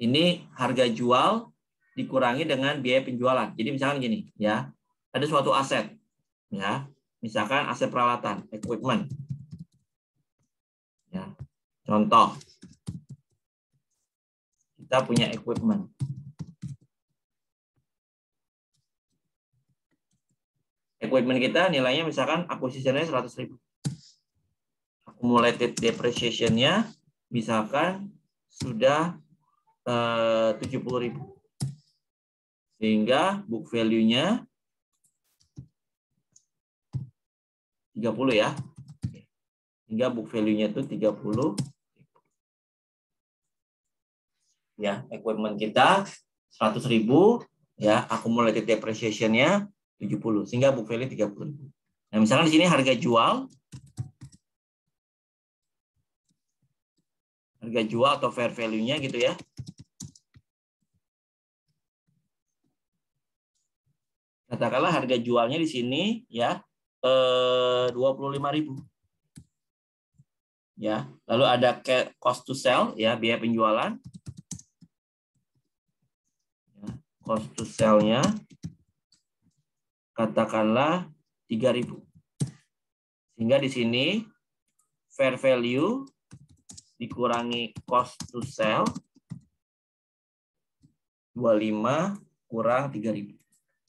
Ini harga jual dikurangi dengan biaya penjualan. Jadi misalkan gini, ya. Ada suatu aset, ya. Misalkan aset peralatan, equipment. Ya. Contoh. Kita punya equipment. Equipment kita nilainya misalkan acquisition-nya 100.000. Accumulated depreciation-nya misalkan sudah 70.000. Sehingga book value-nya 30 ya. Hingga book value-nya itu 30. Ya, equipment kita 100.000 ya, accumulated depreciation-nya 70 sehingga book value 30.000. Nah, misalkan di sini harga jual atau fair value-nya gitu ya. Katakanlah harga jualnya di sini ya 25.000. Ya, lalu ada cost to sell ya, biaya penjualan. Ya, cost to sell-nya katakanlah 3.000. Sehingga di sini fair value dikurangi cost to sell 25 kurang 3.000.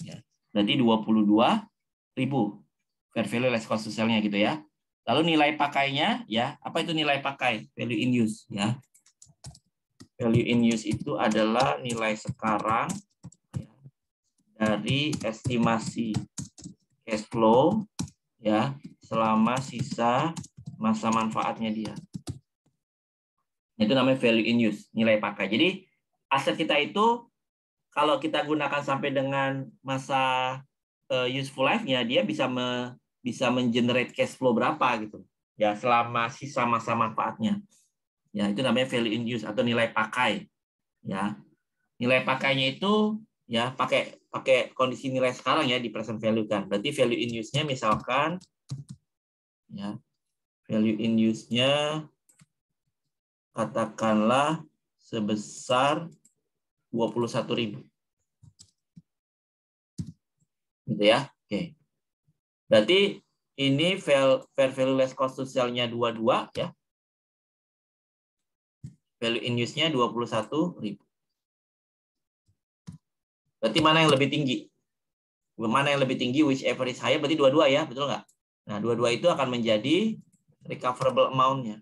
Ya. Berarti 22.000 fair value less cost to sell-nya gitu ya. Lalu nilai pakainya ya, apa itu nilai pakai? Value in use ya. Value in use itu adalah nilai sekarang ya, dari estimasi cash flow ya selama sisa masa manfaatnya dia. Itu namanya value in use, nilai pakai. Jadi aset kita itu kalau kita gunakan sampai dengan masa useful life-nya, dia bisa mengenerate cash flow berapa gitu. Ya, selama sisa masa manfaatnya. Ya, itu namanya value in use atau nilai pakai. Ya. Nilai pakainya itu ya pakai kondisi nilai sekarang ya di present value kan. Berarti value in use-nya misalkan ya value in use-nya katakanlah sebesar 21.000. Gitu ya. Oke. Berarti ini fair value less cost to sell-nya 22 ya. Value in use-nya 21.000. Berarti mana yang lebih tinggi? Mana yang lebih tinggi, whichever is higher, berarti 22 ya, betul nggak? Nah, 22 itu akan menjadi recoverable amount-nya.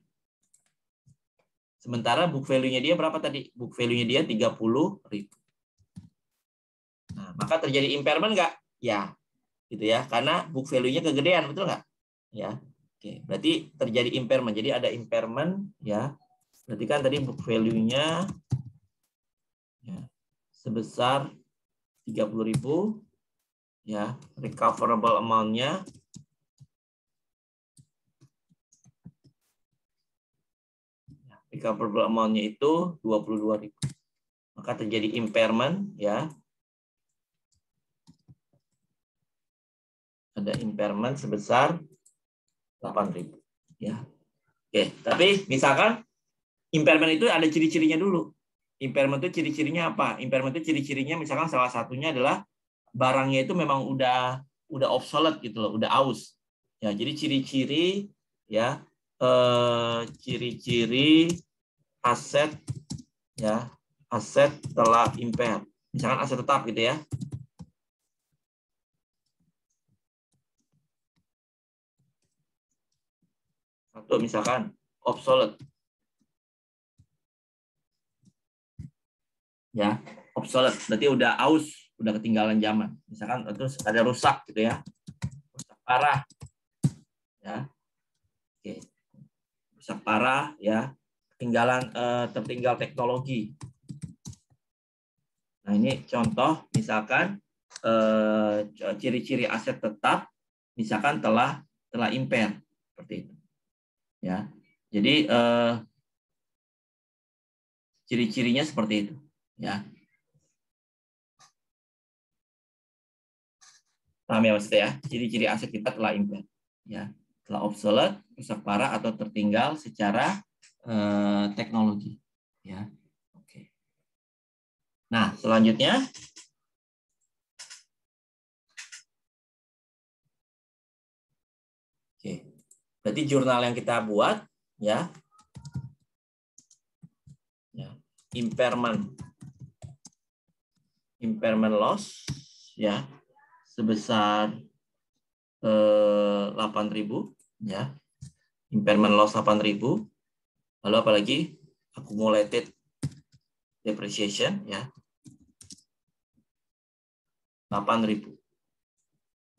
Sementara book value-nya dia berapa tadi? Book value-nya dia 30.000. Nah, maka terjadi impairment nggak? Ya, gitu ya. Karena book value-nya kegedean, betul nggak? Ya. Oke, berarti terjadi impairment. Jadi ada impairment ya. Berarti kan tadi book value-nya ya, sebesar 30.000 ya, recoverable amount-nya recoverable amount-nya itu 22.000. Maka terjadi impairment ya. Ada impairment sebesar 8.000 ya. Oke, tapi misalkan impairment itu ada ciri-cirinya dulu. Impairment itu ciri-cirinya apa? Impairment itu ciri-cirinya misalkan salah satunya adalah barangnya itu memang udah obsolete gitu loh, udah aus. Ya, jadi ciri-ciri ya ciri-ciri aset ya, aset telah impair. Misalkan aset tetap gitu ya. Satu misalkan obsolete. Ya, obsolete berarti udah aus, udah ketinggalan zaman. Misalkan terus ada rusak gitu ya. Rusak parah. Ya. Oke. Rusak parah ya. Tertinggal teknologi. Nah, ini contoh misalkan ciri-ciri aset tetap misalkan telah impair seperti itu. Ya. Jadi ciri-cirinya seperti itu, ya. Paham ya maksudnya ya? Ciri-ciri aset kita telah impair, ya. Telah obsolete, rusak parah atau tertinggal secara teknologi, ya. Oke. Nah, selanjutnya oke. Berarti jurnal yang kita buat ya. Ya, impairment loss ya sebesar 8.000 ya. Impairment loss 8.000. Lalu apalagi accumulated depreciation ya 8.000.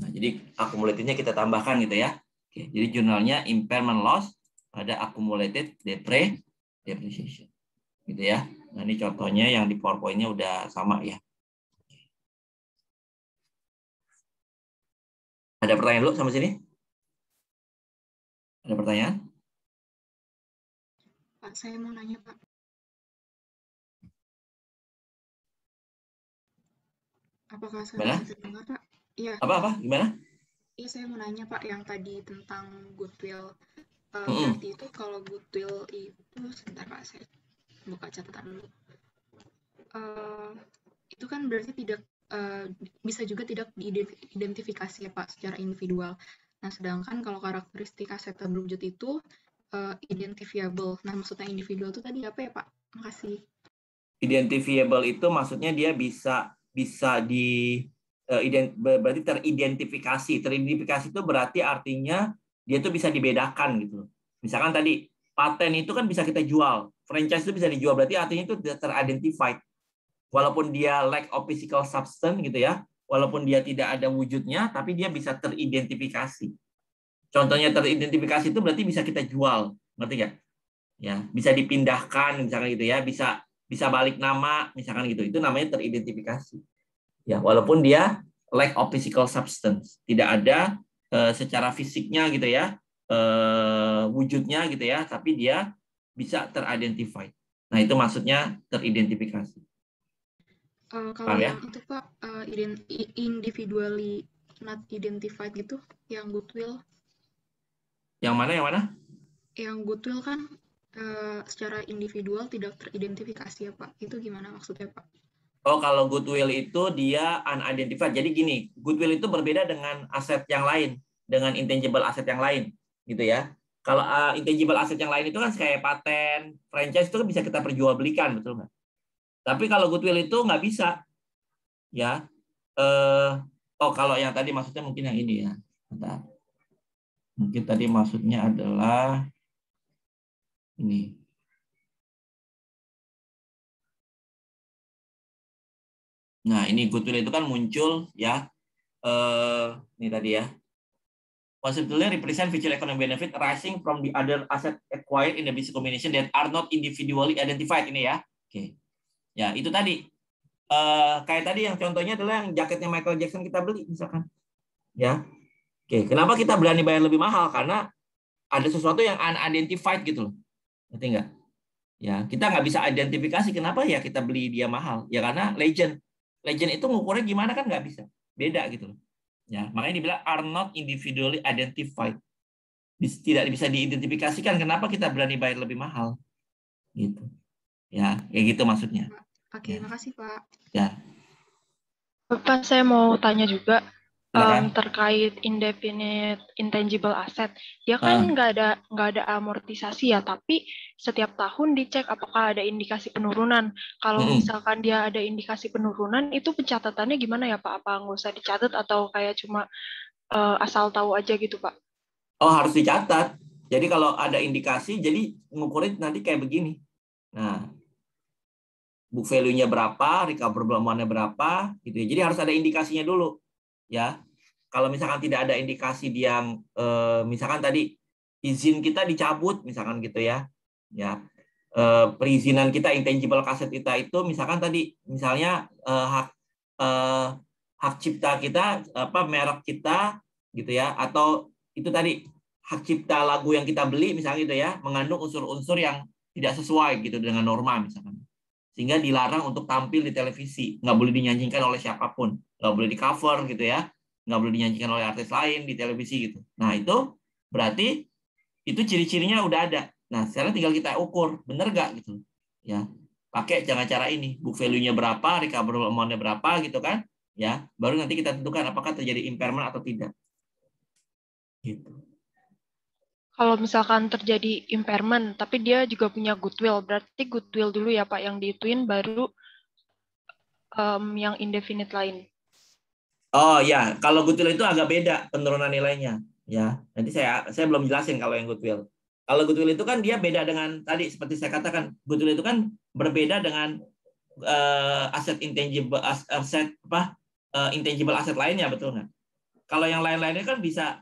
Nah, jadi accumulatednya kita tambahkan gitu ya. Oke, jadi jurnalnya impairment loss pada accumulated depreciation. Gitu ya. Nah, ini contohnya yang di PowerPoint-nya udah sama ya. Ada pertanyaan dulu sampai sini? Ada pertanyaan? Pak, saya mau nanya, Pak. Apakah saya Gimana? masih terdengar, Pak? Iya. Apa? Gimana? Iya, saya mau nanya, Pak, yang tadi tentang goodwill. Mm-mm. Berarti itu kalau goodwill itu, sebentar, Pak, saya buka catatan dulu. Itu kan berarti tidak bisa juga tidak diidentifikasi ya Pak secara individual. Nah, sedangkan kalau karakteristik aset tak berwujud itu identifiable. Nah, maksudnya individual itu tadi apa ya Pak? Makasih. Identifiable itu maksudnya dia bisa berarti teridentifikasi. Teridentifikasi itu berarti artinya dia itu bisa dibedakan gitu. Misalkan tadi paten itu kan bisa kita jual, franchise itu bisa dijual, berarti artinya itu teridentified. Walaupun dia lack of physical substance gitu ya, walaupun dia tidak ada wujudnya, tapi dia bisa teridentifikasi. Contohnya teridentifikasi itu berarti bisa kita jual, ngerti nggak? Ya, bisa dipindahkan misalkan gitu ya, bisa balik nama misalkan gitu. Itu namanya teridentifikasi. Ya, walaupun dia lack of physical substance, tidak ada secara fisiknya gitu ya, wujudnya gitu ya, tapi dia bisa teridentify. Nah, itu maksudnya teridentifikasi. Kalau Paham ya? yang itu Pak, individually not identified gitu, yang goodwill. Yang mana? Yang goodwill kan secara individual tidak teridentifikasi ya Pak. Itu gimana maksudnya Pak? Oh, kalau goodwill itu dia unidentified. Jadi gini, goodwill itu berbeda dengan aset yang lain, dengan intangible aset yang lain, gitu ya. Kalau intangible aset yang lain itu kan kayak paten, franchise itu kan bisa kita perjualbelikan, betul nggak? Tapi kalau goodwill itu nggak bisa, ya. Kalau yang tadi maksudnya mungkin yang ini ya. Bentar. Mungkin tadi maksudnya adalah ini. Nah, ini goodwill itu kan muncul ya. Ini tadi ya. Possibly represent future economic benefit arising from the other asset acquired in the business combination that are not individually identified ini ya. Oke. Ya, itu tadi. Kayak tadi yang contohnya adalah yang jaketnya Michael Jackson kita beli misalkan. Ya. Oke, kenapa kita berani bayar lebih mahal? Karena ada sesuatu yang unidentified gitu loh. Ngerti nggak? Ya, kita nggak bisa identifikasi kenapa ya kita beli dia mahal. Ya karena legend. Legend itu ngukurnya gimana kan nggak bisa. Beda gitu loh. Ya, makanya dibilang are not individually identified. Tidak bisa diidentifikasikan kenapa kita berani bayar lebih mahal. Gitu. Ya, kayak gitu maksudnya. Oke, Ya. makasih Pak. Ya. Bapak, saya mau tanya juga Silakan. terkait indefinite intangible asset. Dia kan nggak ada amortisasi ya, tapi setiap tahun dicek apakah ada indikasi penurunan. Kalau misalkan dia ada indikasi penurunan, itu pencatatannya gimana ya Pak? Apa nggak usah dicatat atau kayak cuma asal tahu aja gitu Pak? Oh, harus dicatat. Jadi kalau ada indikasi, jadi ngukurin nanti kayak begini. Nah, book value-nya berapa, recoverable amount-nya berapa, gitu ya. Jadi harus ada indikasinya dulu, ya. Kalau misalkan tidak ada indikasi yang, misalkan tadi izin kita dicabut, misalkan gitu ya, perizinan kita intangible asset kita itu, misalkan tadi, misalnya hak cipta kita, merek kita, gitu ya, atau itu tadi hak cipta lagu yang kita beli, misalnya gitu ya, mengandung unsur-unsur yang tidak sesuai gitu dengan norma, misalkan. Sehingga dilarang untuk tampil di televisi, nggak boleh dinyanyikan oleh siapapun, nggak boleh di cover gitu ya, nggak boleh dinyanyikan oleh artis lain di televisi gitu. Nah itu berarti itu ciri-cirinya udah ada. Nah sekarang tinggal kita ukur, bener nggak gitu ya. Pakai cara ini, book value-nya berapa, recoverable amount-nya berapa gitu kan, ya. Baru nanti kita tentukan apakah terjadi impairment atau tidak. Gitu. Kalau misalkan terjadi impairment, tapi dia juga punya goodwill, berarti goodwill dulu ya Pak yang diituin, baru yang indefinite lain. Oh ya, kalau goodwill itu agak beda penurunan nilainya. Ya, nanti saya belum jelasin kalau yang goodwill. Kalau goodwill itu kan dia beda dengan tadi seperti saya katakan, goodwill itu kan berbeda dengan aset intangible intangible aset lainnya, betul nggak? Kalau yang lain-lainnya kan bisa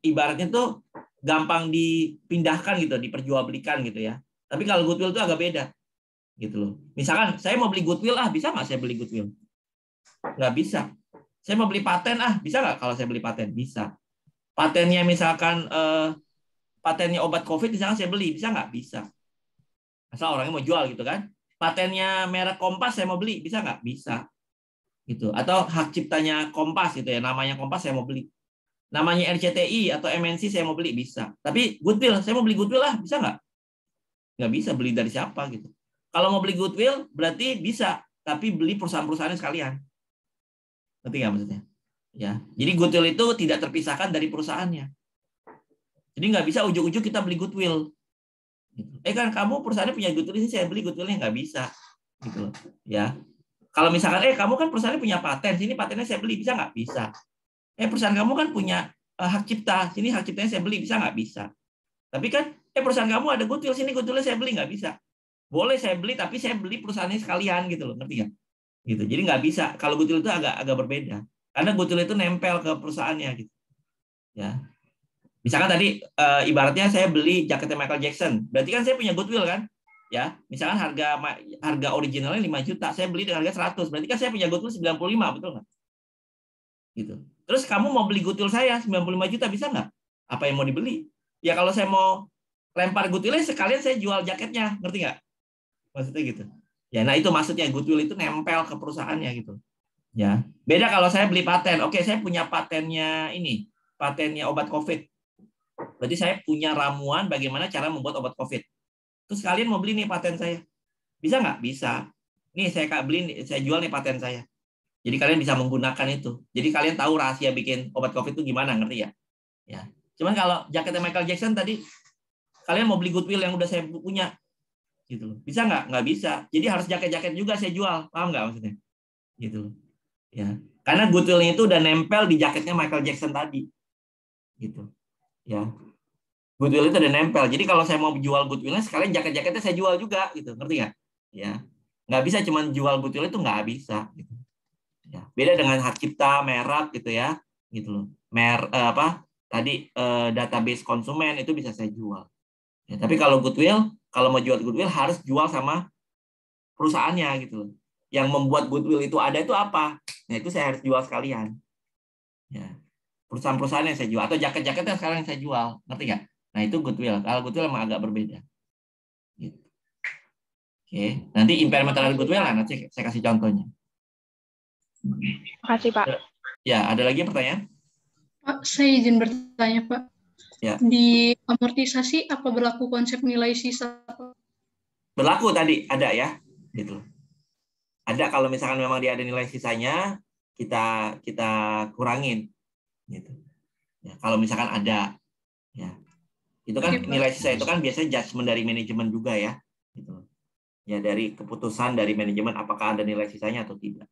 ibaratnya tuh gampang dipindahkan gitu, diperjualbelikan gitu ya. Tapi kalau goodwill itu agak beda gitu loh. Misalkan saya mau beli goodwill, bisa nggak saya beli goodwill? Nggak bisa. Saya mau beli paten, bisa nggak kalau saya beli paten? Bisa. Patennya misalkan patennya obat COVID misalkan saya beli, bisa nggak? Bisa. Asal orangnya mau jual gitu kan. Patennya merek Kompas saya mau beli, bisa nggak? Bisa. Gitu. Atau hak ciptanya Kompas gitu ya, namanya Kompas saya mau beli. Namanya RCTI atau MNC saya mau beli, bisa. Tapi Goodwill, saya mau beli Goodwill lah, bisa nggak? Nggak bisa, beli dari siapa gitu. Kalau mau beli Goodwill berarti bisa, tapi beli perusahaan-perusahaannya sekalian. Ngerti nggak maksudnya? Ya, jadi Goodwill itu tidak terpisahkan dari perusahaannya. Jadi nggak bisa ujuk-ujuk kita beli Goodwill. Kan kamu perusahaannya punya Goodwill, ini saya beli Goodwillnya, nggak bisa. Gitu loh. Ya. Kalau misalkan kamu kan perusahaannya punya paten, sini patennya saya beli, bisa nggak? Bisa. Perusahaan kamu kan punya hak cipta, sini hak ciptanya saya beli, bisa nggak? Bisa. Tapi kan perusahaan kamu ada Goodwill, sini Goodwillnya saya beli, nggak bisa. Boleh saya beli, tapi saya beli perusahaannya sekalian gitu loh, ngerti nggak? Gitu. Jadi nggak bisa. Kalau Goodwill itu agak berbeda. Karena Goodwill itu nempel ke perusahaannya gitu. Ya. Misalkan tadi ibaratnya saya beli jaketnya Michael Jackson, berarti kan saya punya Goodwill kan? Ya, misalkan harga originalnya 5 juta, saya beli dengan harga 100, berarti kan saya punya Goodwill 95, betul nggak? Gitu. Terus kamu mau beli Goodwill saya 95 juta, bisa nggak? Apa yang mau dibeli? Ya kalau saya mau lempar Goodwill sekalian saya jual jaketnya, ngerti nggak? Maksudnya gitu. Ya, nah itu maksudnya Goodwill itu nempel ke perusahaannya gitu. Ya, beda kalau saya beli paten. Oke, saya punya patennya ini, patennya obat COVID. Berarti saya punya ramuan bagaimana cara membuat obat COVID. Terus kalian mau beli nih paten saya, bisa nggak? Bisa. Nih saya beli, saya jual nih paten saya. Jadi kalian bisa menggunakan itu. Jadi kalian tahu rahasia bikin obat COVID itu gimana, ngerti ya? Ya. Cuman kalau jaketnya Michael Jackson tadi, kalian mau beli Goodwill yang udah saya punya, gitu. Bisa nggak? Nggak bisa. Jadi harus jaket-jaket juga saya jual, paham nggak maksudnya? Gitu. Ya. Karena Goodwill-nya itu udah nempel di jaketnya Michael Jackson tadi, gitu. Ya. Goodwill itu udah nempel. Jadi kalau saya mau jual Goodwill-nya, sekalian jaket-jaketnya saya jual juga, gitu. Ngerti nggak? Ya. Nggak bisa cuma jual Goodwill, itu nggak bisa. Gitu. Ya. Beda dengan hak cipta, merek, gitu ya. Gitu loh. Tadi database konsumen itu bisa saya jual. Ya, tapi kalau Goodwill, kalau mau jual Goodwill harus jual sama perusahaannya, gitu loh. Yang membuat Goodwill itu ada itu apa? Nah itu saya harus jual sekalian. Ya. Perusahaan-perusahaan yang saya jual atau jaket-jaketnya sekarang yang saya jual, ngerti nggak? Nah itu Goodwill. Kalau Goodwill emang agak berbeda. Gitu. Oke, nanti impairment terhadap Goodwill nanti saya kasih contohnya. Terima kasih Pak. Ya, ada lagi pertanyaan? Pak, saya izin bertanya Pak. Ya. Di amortisasi apa berlaku konsep nilai sisa? Berlaku tadi ada ya, gitu. Ada kalau misalkan memang dia ada nilai sisanya, kita kurangin, gitu. Ya, kalau misalkan ada, ya. Itu kan nilai sisa itu kan biasanya judgement dari manajemen juga ya, gitu. Ya dari keputusan dari manajemen apakah ada nilai sisanya atau tidak.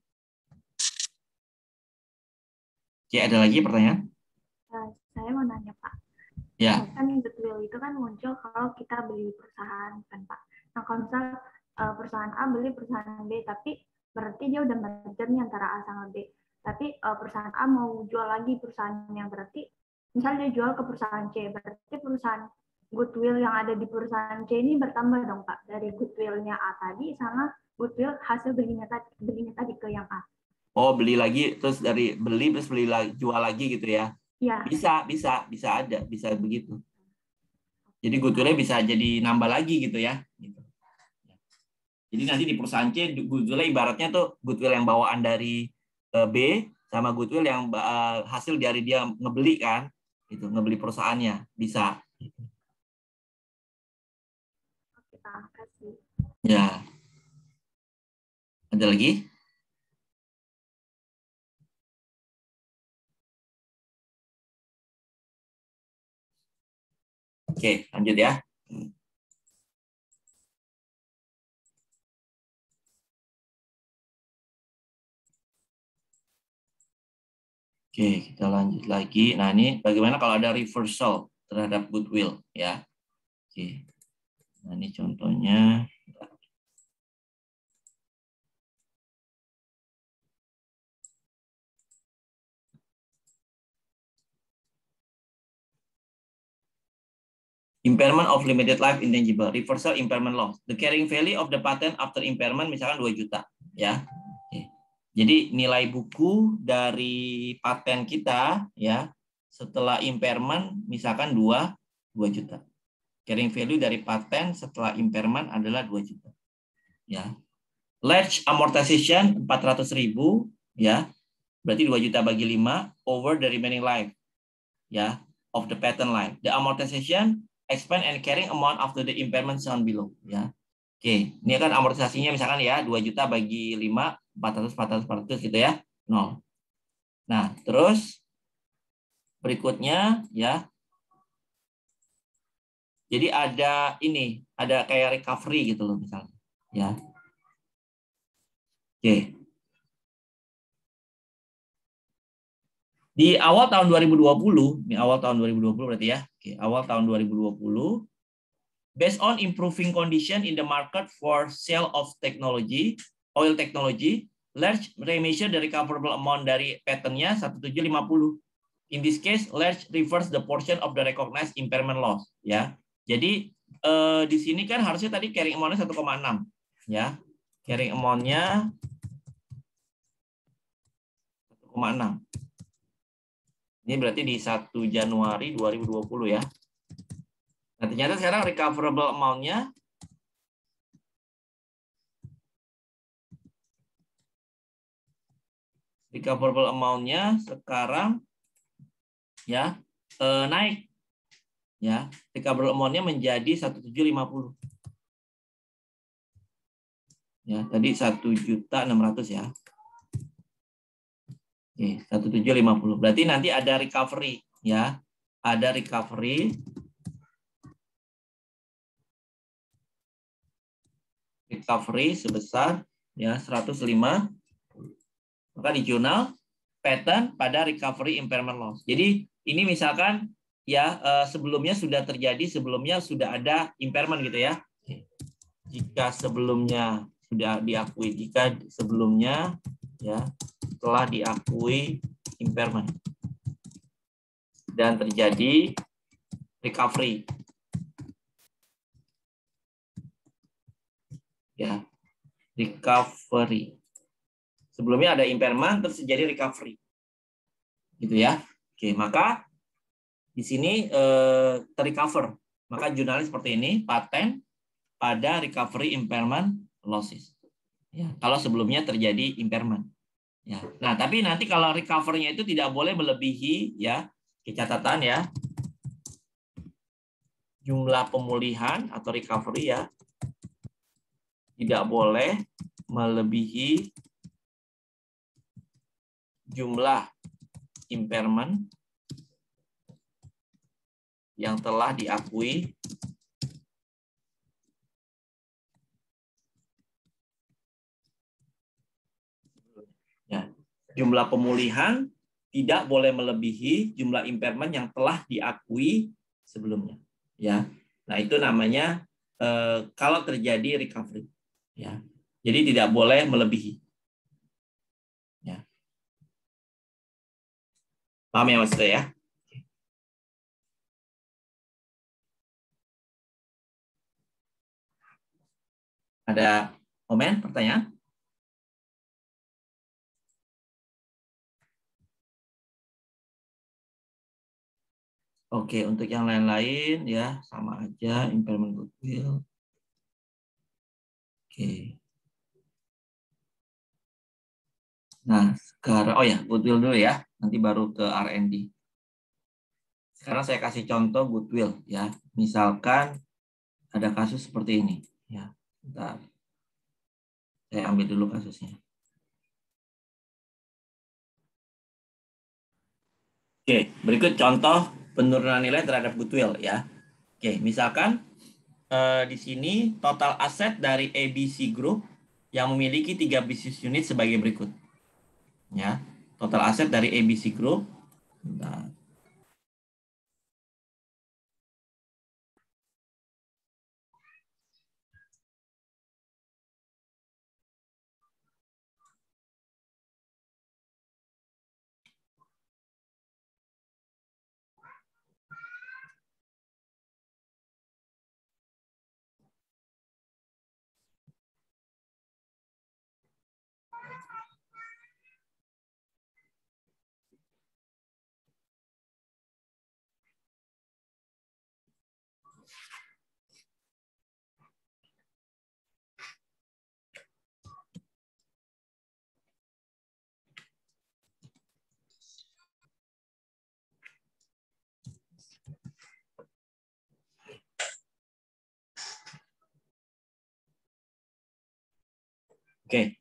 Oke, ada lagi pertanyaan? Saya mau nanya Pak. Ya. Kan Goodwill itu kan muncul kalau kita beli perusahaan kan Pak. Nah kalau misal perusahaan A beli perusahaan B, tapi berarti dia udah merger nih antara A sama B. Tapi perusahaan A mau jual lagi perusahaan yang berarti misalnya dia jual ke perusahaan C, berarti perusahaan Goodwill yang ada di perusahaan C ini bertambah dong Pak, dari Goodwill-nya A tadi sama Goodwill hasil belinya tadi ke yang A. Oh, beli lagi terus dari beli terus beli lagi, jual lagi gitu ya? Ya. Bisa ada, bisa begitu. Jadi Goodwill-nya bisa jadi nambah lagi gitu ya. Gitu. Jadi nanti di perusahaan C, Goodwill ibaratnya tuh Goodwill yang bawaan dari B sama Goodwill yang hasil dari dia ngebeli kan, itu ngebeli perusahaannya bisa. Oke, terima kasih. Ya, ada lagi? Oke, lanjut ya. Oke, kita lanjut lagi. Nah, ini bagaimana kalau ada reversal terhadap goodwill ya. Oke. Nah, ini contohnya. Impairment of limited life intangible, reversal impairment loss. The carrying value of the patent after impairment misalkan 2 juta ya. Oke. Jadi nilai buku dari paten kita ya setelah impairment misalkan 2 juta. Carrying value dari paten setelah impairment adalah 2 juta. Ya. Large amortization 400.000 ya. Berarti 2 juta bagi 5 over the remaining life ya of the patent life. The amortization expense and carrying amount after the impairment shown below ya. Oke, ini kan amortisasinya misalkan ya 2 juta bagi 5 400 gitu ya. 0. Nah, terus berikutnya ya. Jadi ada ini, ada kayak recovery gitu loh misalnya ya. Oke. Di awal tahun 2020, ini awal tahun 2020 berarti ya. Oke, awal tahun 2020, based on improving condition in the market for sale of technology, oil technology, large remeasure the recoverable amount dari patentnya 1750. In this case, large reverse the portion of the recognized impairment loss. Ya, jadi di sini kan harusnya tadi carrying amount-nya 1,6. Ya, carrying amount-nya 1,6. Ini berarti di 1 Januari 2020 ya. Nah, ternyata sekarang recoverable amount-nya sekarang ya naik. Ya, recoverable amount-nya menjadi 1.750. Ya, tadi 1.600.000 ya. Oke, 1.750. Berarti nanti ada recovery ya. Ada recovery sebesar ya 105. Maka di jurnal patent pada recovery impairment loss. Jadi ini misalkan ya sebelumnya sudah ada impairment gitu ya. Jika sebelumnya sudah diakui, jika sebelumnya ya telah diakui impairment dan terjadi recovery ya, recovery sebelumnya ada impairment terus terjadi recovery gitu ya. Oke, maka di sini terrecover, maka jurnalnya seperti ini, paten pada recovery impairment losses ya, kalau sebelumnya terjadi impairment. Ya. Nah, tapi nanti kalau recovery-nya itu tidak boleh melebihi ya, catatan ya, jumlah pemulihan atau recovery ya, tidak boleh melebihi jumlah impairment yang telah diakui ya. Jumlah pemulihan tidak boleh melebihi jumlah impairment yang telah diakui sebelumnya. Ya, nah itu namanya kalau terjadi recovery. Ya, jadi tidak boleh melebihi. Ya, paham ya maksudnya ya? Ada komen, pertanyaan? Oke, untuk yang lain-lain ya sama aja impairment goodwill. Oke. Nah, sekarang goodwill dulu ya, nanti baru ke R&D. Sekarang saya kasih contoh goodwill ya. Misalkan ada kasus seperti ini ya. Bentar. Saya ambil dulu kasusnya. Oke, berikut contoh penurunan nilai terhadap goodwill ya. Oke, misalkan di sini total aset dari ABC Group yang memiliki 3 bisnis unit sebagai berikut. Ya, total aset dari ABC Group. Bentar. Oke.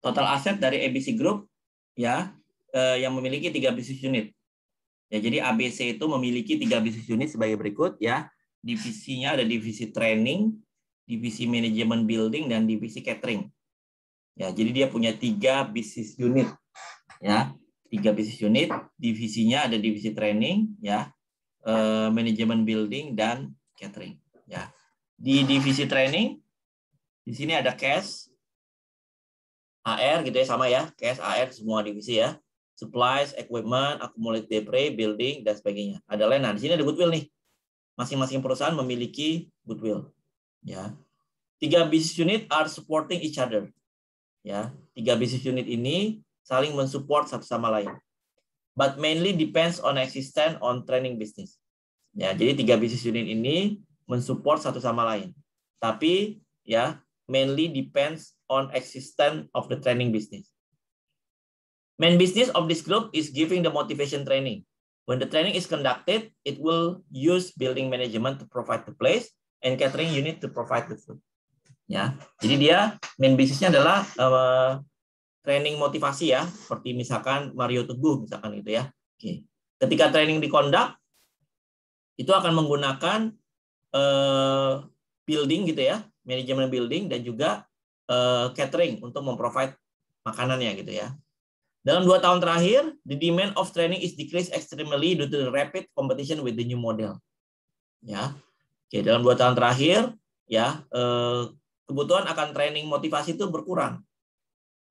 Total aset dari ABC Group ya yang memiliki 3 business unit. Ya, jadi ABC itu memiliki 3 business unit sebagai berikut ya. Divisinya ada divisi training, divisi manajemen building, dan divisi catering. Ya, jadi dia punya 3 business unit. Ya, 3 business unit. Divisinya ada divisi training, ya, manajemen building, dan catering. Ya, di divisi training, di sini ada cash, AR gitu ya, sama ya, cash, AR semua divisi ya. Supplies, equipment, accumulated debris, building, dan sebagainya. Ada lain. Nah, di sini ada goodwill nih. Masing-masing perusahaan memiliki goodwill. Ya, 3 business unit are supporting each other. Ya, 3 business unit ini saling mensupport satu sama lain. But mainly depends on existence on training business. Ya, jadi 3 business unit ini mensupport satu sama lain. Tapi ya, mainly depends on existence of the training business. Main business of this group is giving the motivation training. When the training is conducted, it will use building management to provide the place and catering unit to provide the food. Ya, jadi dia main bisnisnya adalah training motivasi ya, seperti misalkan Mario Teguh misalkan gitu ya. Oke. Ketika training dikondak, itu akan menggunakan building gitu ya, manajemen building, dan juga catering untuk memprovide makanannya gitu ya. Dalam 2 tahun terakhir, the demand of training is decreased extremely due to the rapid competition with the new model. Ya, oke, dalam 2 tahun terakhir, ya kebutuhan akan training motivasi itu berkurang,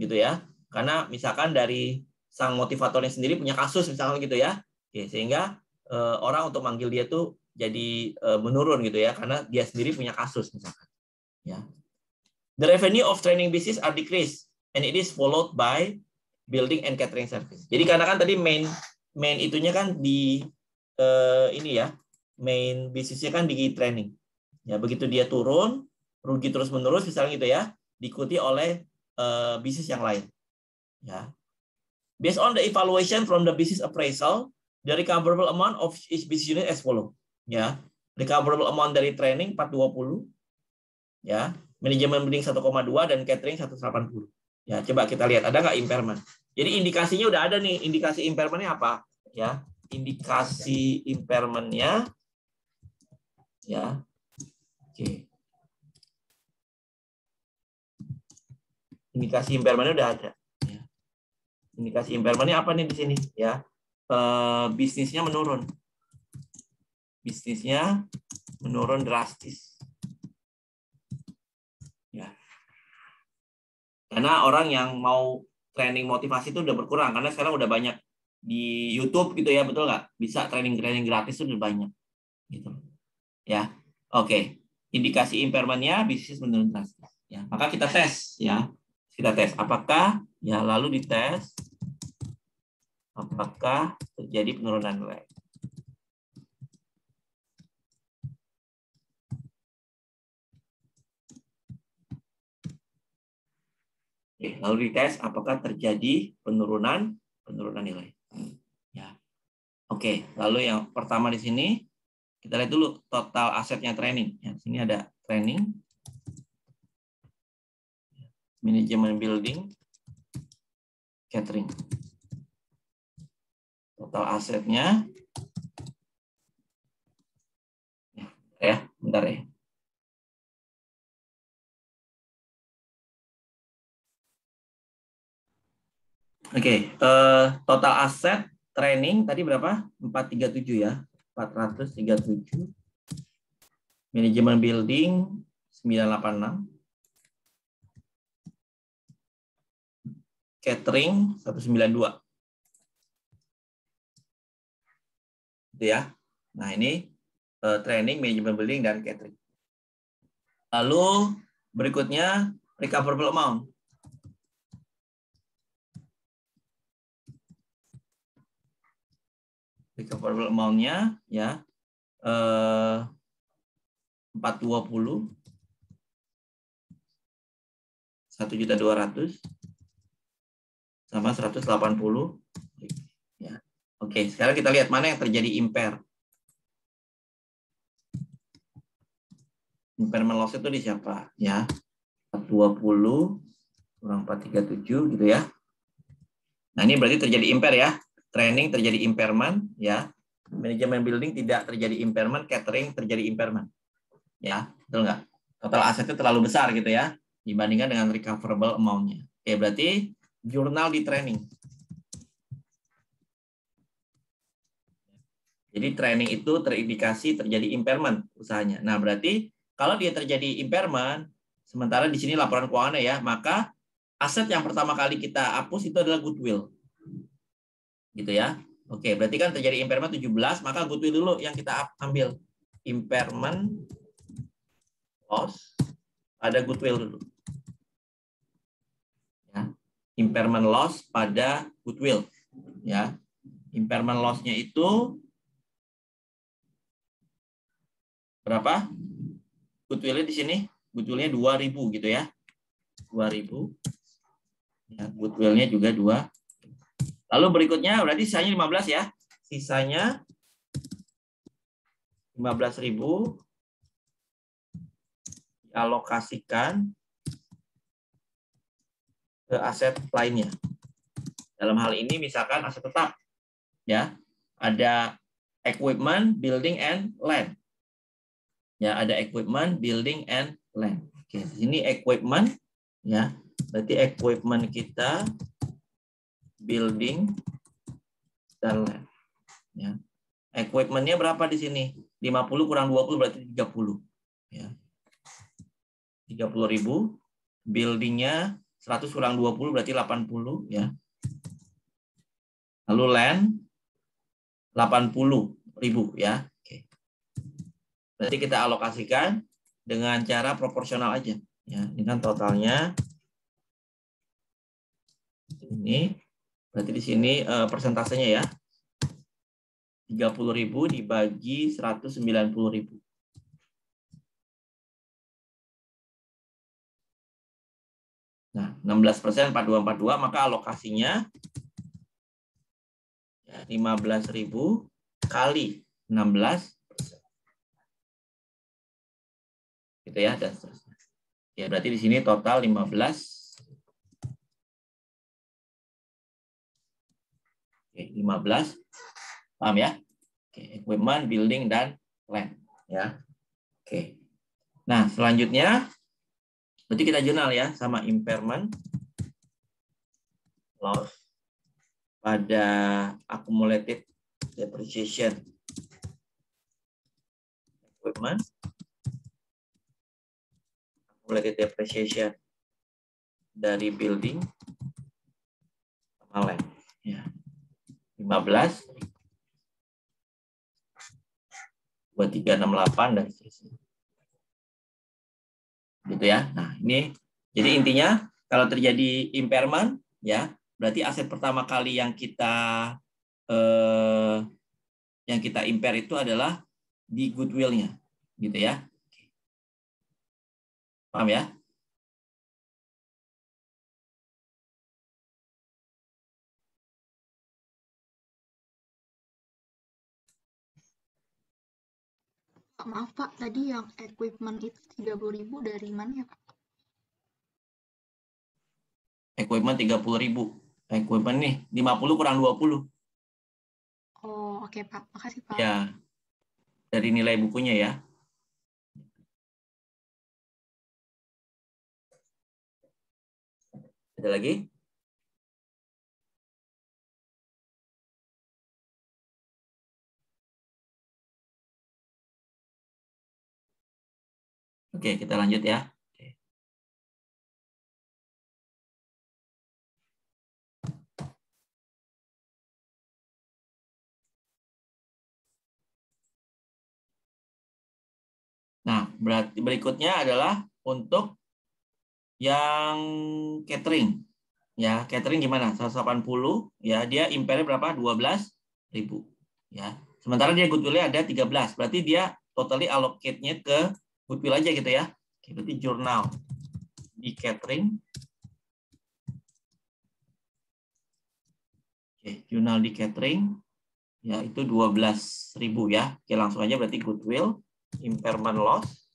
gitu ya. Karena misalkan dari sang motivatornya sendiri punya kasus misalkan gitu ya, oke, sehingga orang untuk manggil dia tuh jadi menurun gitu ya, karena dia sendiri punya kasus misalkan. Ya. The revenue of training business are decreased, and it is followed by building and catering service. Jadi karena kan tadi main itunya kan di ini ya, main bisnisnya kan di training. Ya, begitu dia turun, rugi terus menerus misalnya gitu ya, diikuti oleh bisnis yang lain. Ya. Based on the evaluation from the business appraisal, the recoverable amount of each business unit as follow. Ya, recoverable amount dari training 420, ya, manajemen building 1,2 dan catering 180. Ya, coba kita lihat ada nggak impairment. Jadi indikasinya udah ada nih. Indikasi impairmentnya apa? Ya, indikasi impairmentnya, ya, oke. Indikasi impairmentnya udah ada. Ya. Indikasi impairmentnya apa nih di sini? Ya, bisnisnya menurun. Bisnisnya menurun drastis. Ya. Karena orang yang mau training motivasi itu udah berkurang, karena sekarang udah banyak di YouTube gitu ya, betul nggak? Bisa training gratis itu udah banyak, gitu. Ya, oke. Indikasi impairmentnya bisnis menurun drastis. Ya, maka kita tes, ya, kita tes apakah, ya, lalu dites apakah terjadi penurunan nilai. Oke, lalu dites apakah terjadi penurunan nilai. Ya. Oke, lalu yang pertama di sini kita lihat dulu total asetnya training. Ya, sini ada training, manajemen building, catering. Total asetnya, ya, bentar ya. Oke, total aset training tadi berapa? 437 ya, 437. Manajemen building 986. Catering 192. Itu ya. Nah, ini training, manajemen building, dan catering. Lalu berikutnya recoverable amount. recoverable amount-nya ya 420 1.200.000 sama 180 ya. Oke, sekarang kita lihat mana yang terjadi impair. Impairment loss itu di siapa ya? 420 kurang 437 gitu ya. Nah, ini berarti terjadi impair ya. Training terjadi impairment ya. Manajemen building tidak terjadi impairment, catering terjadi impairment. Ya, betul nggak? Total asetnya terlalu besar gitu ya dibandingkan dengan recoverable amount-nya. Oke, berarti jurnal di training. Jadi training itu terindikasi terjadi impairment usahanya. Nah, berarti kalau dia terjadi impairment, sementara di sini laporan keuangannya ya, maka aset yang pertama kali kita hapus itu adalah goodwill. Gitu ya. Oke, berarti kan terjadi impairment 17, maka goodwill dulu yang kita ambil. Impairment loss pada goodwill dulu. Ya. Impairment loss pada goodwill. Ya. Impairment loss-nya itu berapa? Goodwill-nya di sini, goodwill-nya 2.000 gitu ya. 2.000. Ya, goodwill-nya juga 2. Lalu berikutnya berarti sisanya 15 ya. Sisanya 15.000 dialokasikan ke aset lainnya. Dalam hal ini misalkan aset tetap ya. Ada equipment, building and land. Ya, ada equipment, building and land. Oke, di sini equipment ya. Berarti equipment kita building dan land. Ya. Equipment-nya berapa di sini? 50 kurang 20 berarti 30. Ya. 30.000. Building-nya 100 kurang 20 berarti 80 ya. Lalu land 80.000 ya. Oke. Berarti kita alokasikan dengan cara proporsional aja ya. Ini kan totalnya ini. Berarti di sini persentasenya ya. 30.000 dibagi 190.000. Nah, 16% 4242, maka alokasinya 15.000 kali 16%. Gitu ya, dan seterusnya. Ya, berarti di sini total 15. Oke, 15. Paham ya? Oke, equipment, building, dan land. Ya. Oke. Nah, selanjutnya berarti kita jurnal ya sama impairment loss pada accumulated depreciation equipment, accumulated depreciation dari building sama land. Ya. 15, 2368 dan seterusnya. Gitu ya. Nah, ini jadi intinya kalau terjadi impairment ya, berarti aset pertama kali yang kita impair itu adalah di goodwill-nya. Gitu ya. Paham ya? Maaf Pak, tadi yang equipment itu 30.000 dari mana ya Pak? Equipment 30.000. Equipment nih 50 kurang 20. Oh, oke Pak. Makasih Pak. Ya. Dari nilai bukunya ya. Ada lagi? Oke, kita lanjut ya. Nah, berarti berikutnya adalah untuk yang catering. Ya, catering gimana? 180 ya, dia impairnya berapa? 12.000. Ya. Sementara dia goodwill-nya ada 13. Berarti dia totally allocate-nya ke goodwill aja gitu ya. Oke, berarti jurnal di catering. Oke, jurnal di catering ya itu 12.000 ya. Oke, langsung aja berarti goodwill, impairment loss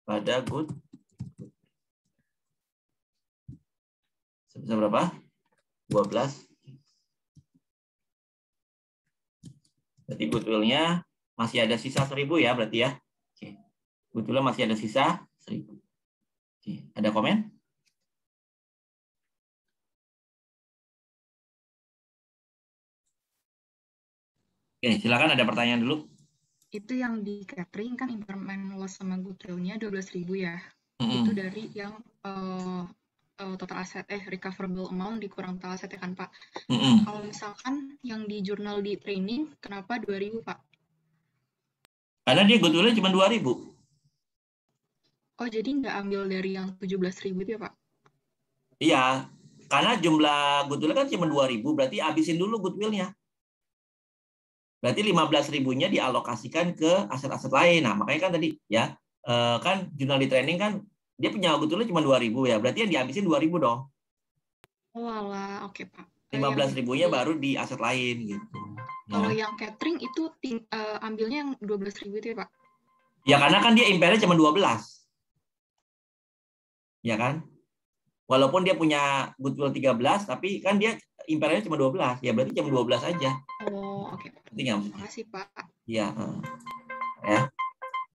pada good sebesar berapa? 12. Berarti goodwill-nya masih ada sisa 1.000 ya berarti ya. Oke. Goodwill-nya masih ada sisa 1.000. Oke, ada komen? Oke, silakan ada pertanyaan dulu. Itu yang di catering kan impairment loss sama goodwill-nya 12.000 ya. Itu dari yang total aset recoverable amount dikurang total aset ya kan Pak. Kalau misalkan yang di jurnal di training kenapa 2.000 Pak? Karena dia goodwill-nya cuma 2.000. Oh jadi nggak ambil dari yang 17.000 itu ya Pak? Iya, karena jumlah goodwill kan cuma 2.000, berarti habisin dulu goodwill-nya. Berarti 15.000-nya dialokasikan ke aset-aset lain. Nah, makanya kan tadi ya, kan jurnal di training kan dia punya goodwill cuma 2.000 ya. Berarti yang dihabisin 2.000 dong. Oh alah, oke Pak. 15.000-nya baru di aset lain gitu. Kalau yang catering itu ambilnya yang 12.000 itu ya Pak? Ya karena kan dia impairnya cuma 12. Ya kan? Walaupun dia punya goodwill 13, tapi kan dia impairnya cuma 12. Ya berarti cuma 12 aja. Oh, oke. Terima kasih Pak. Iya. Ya.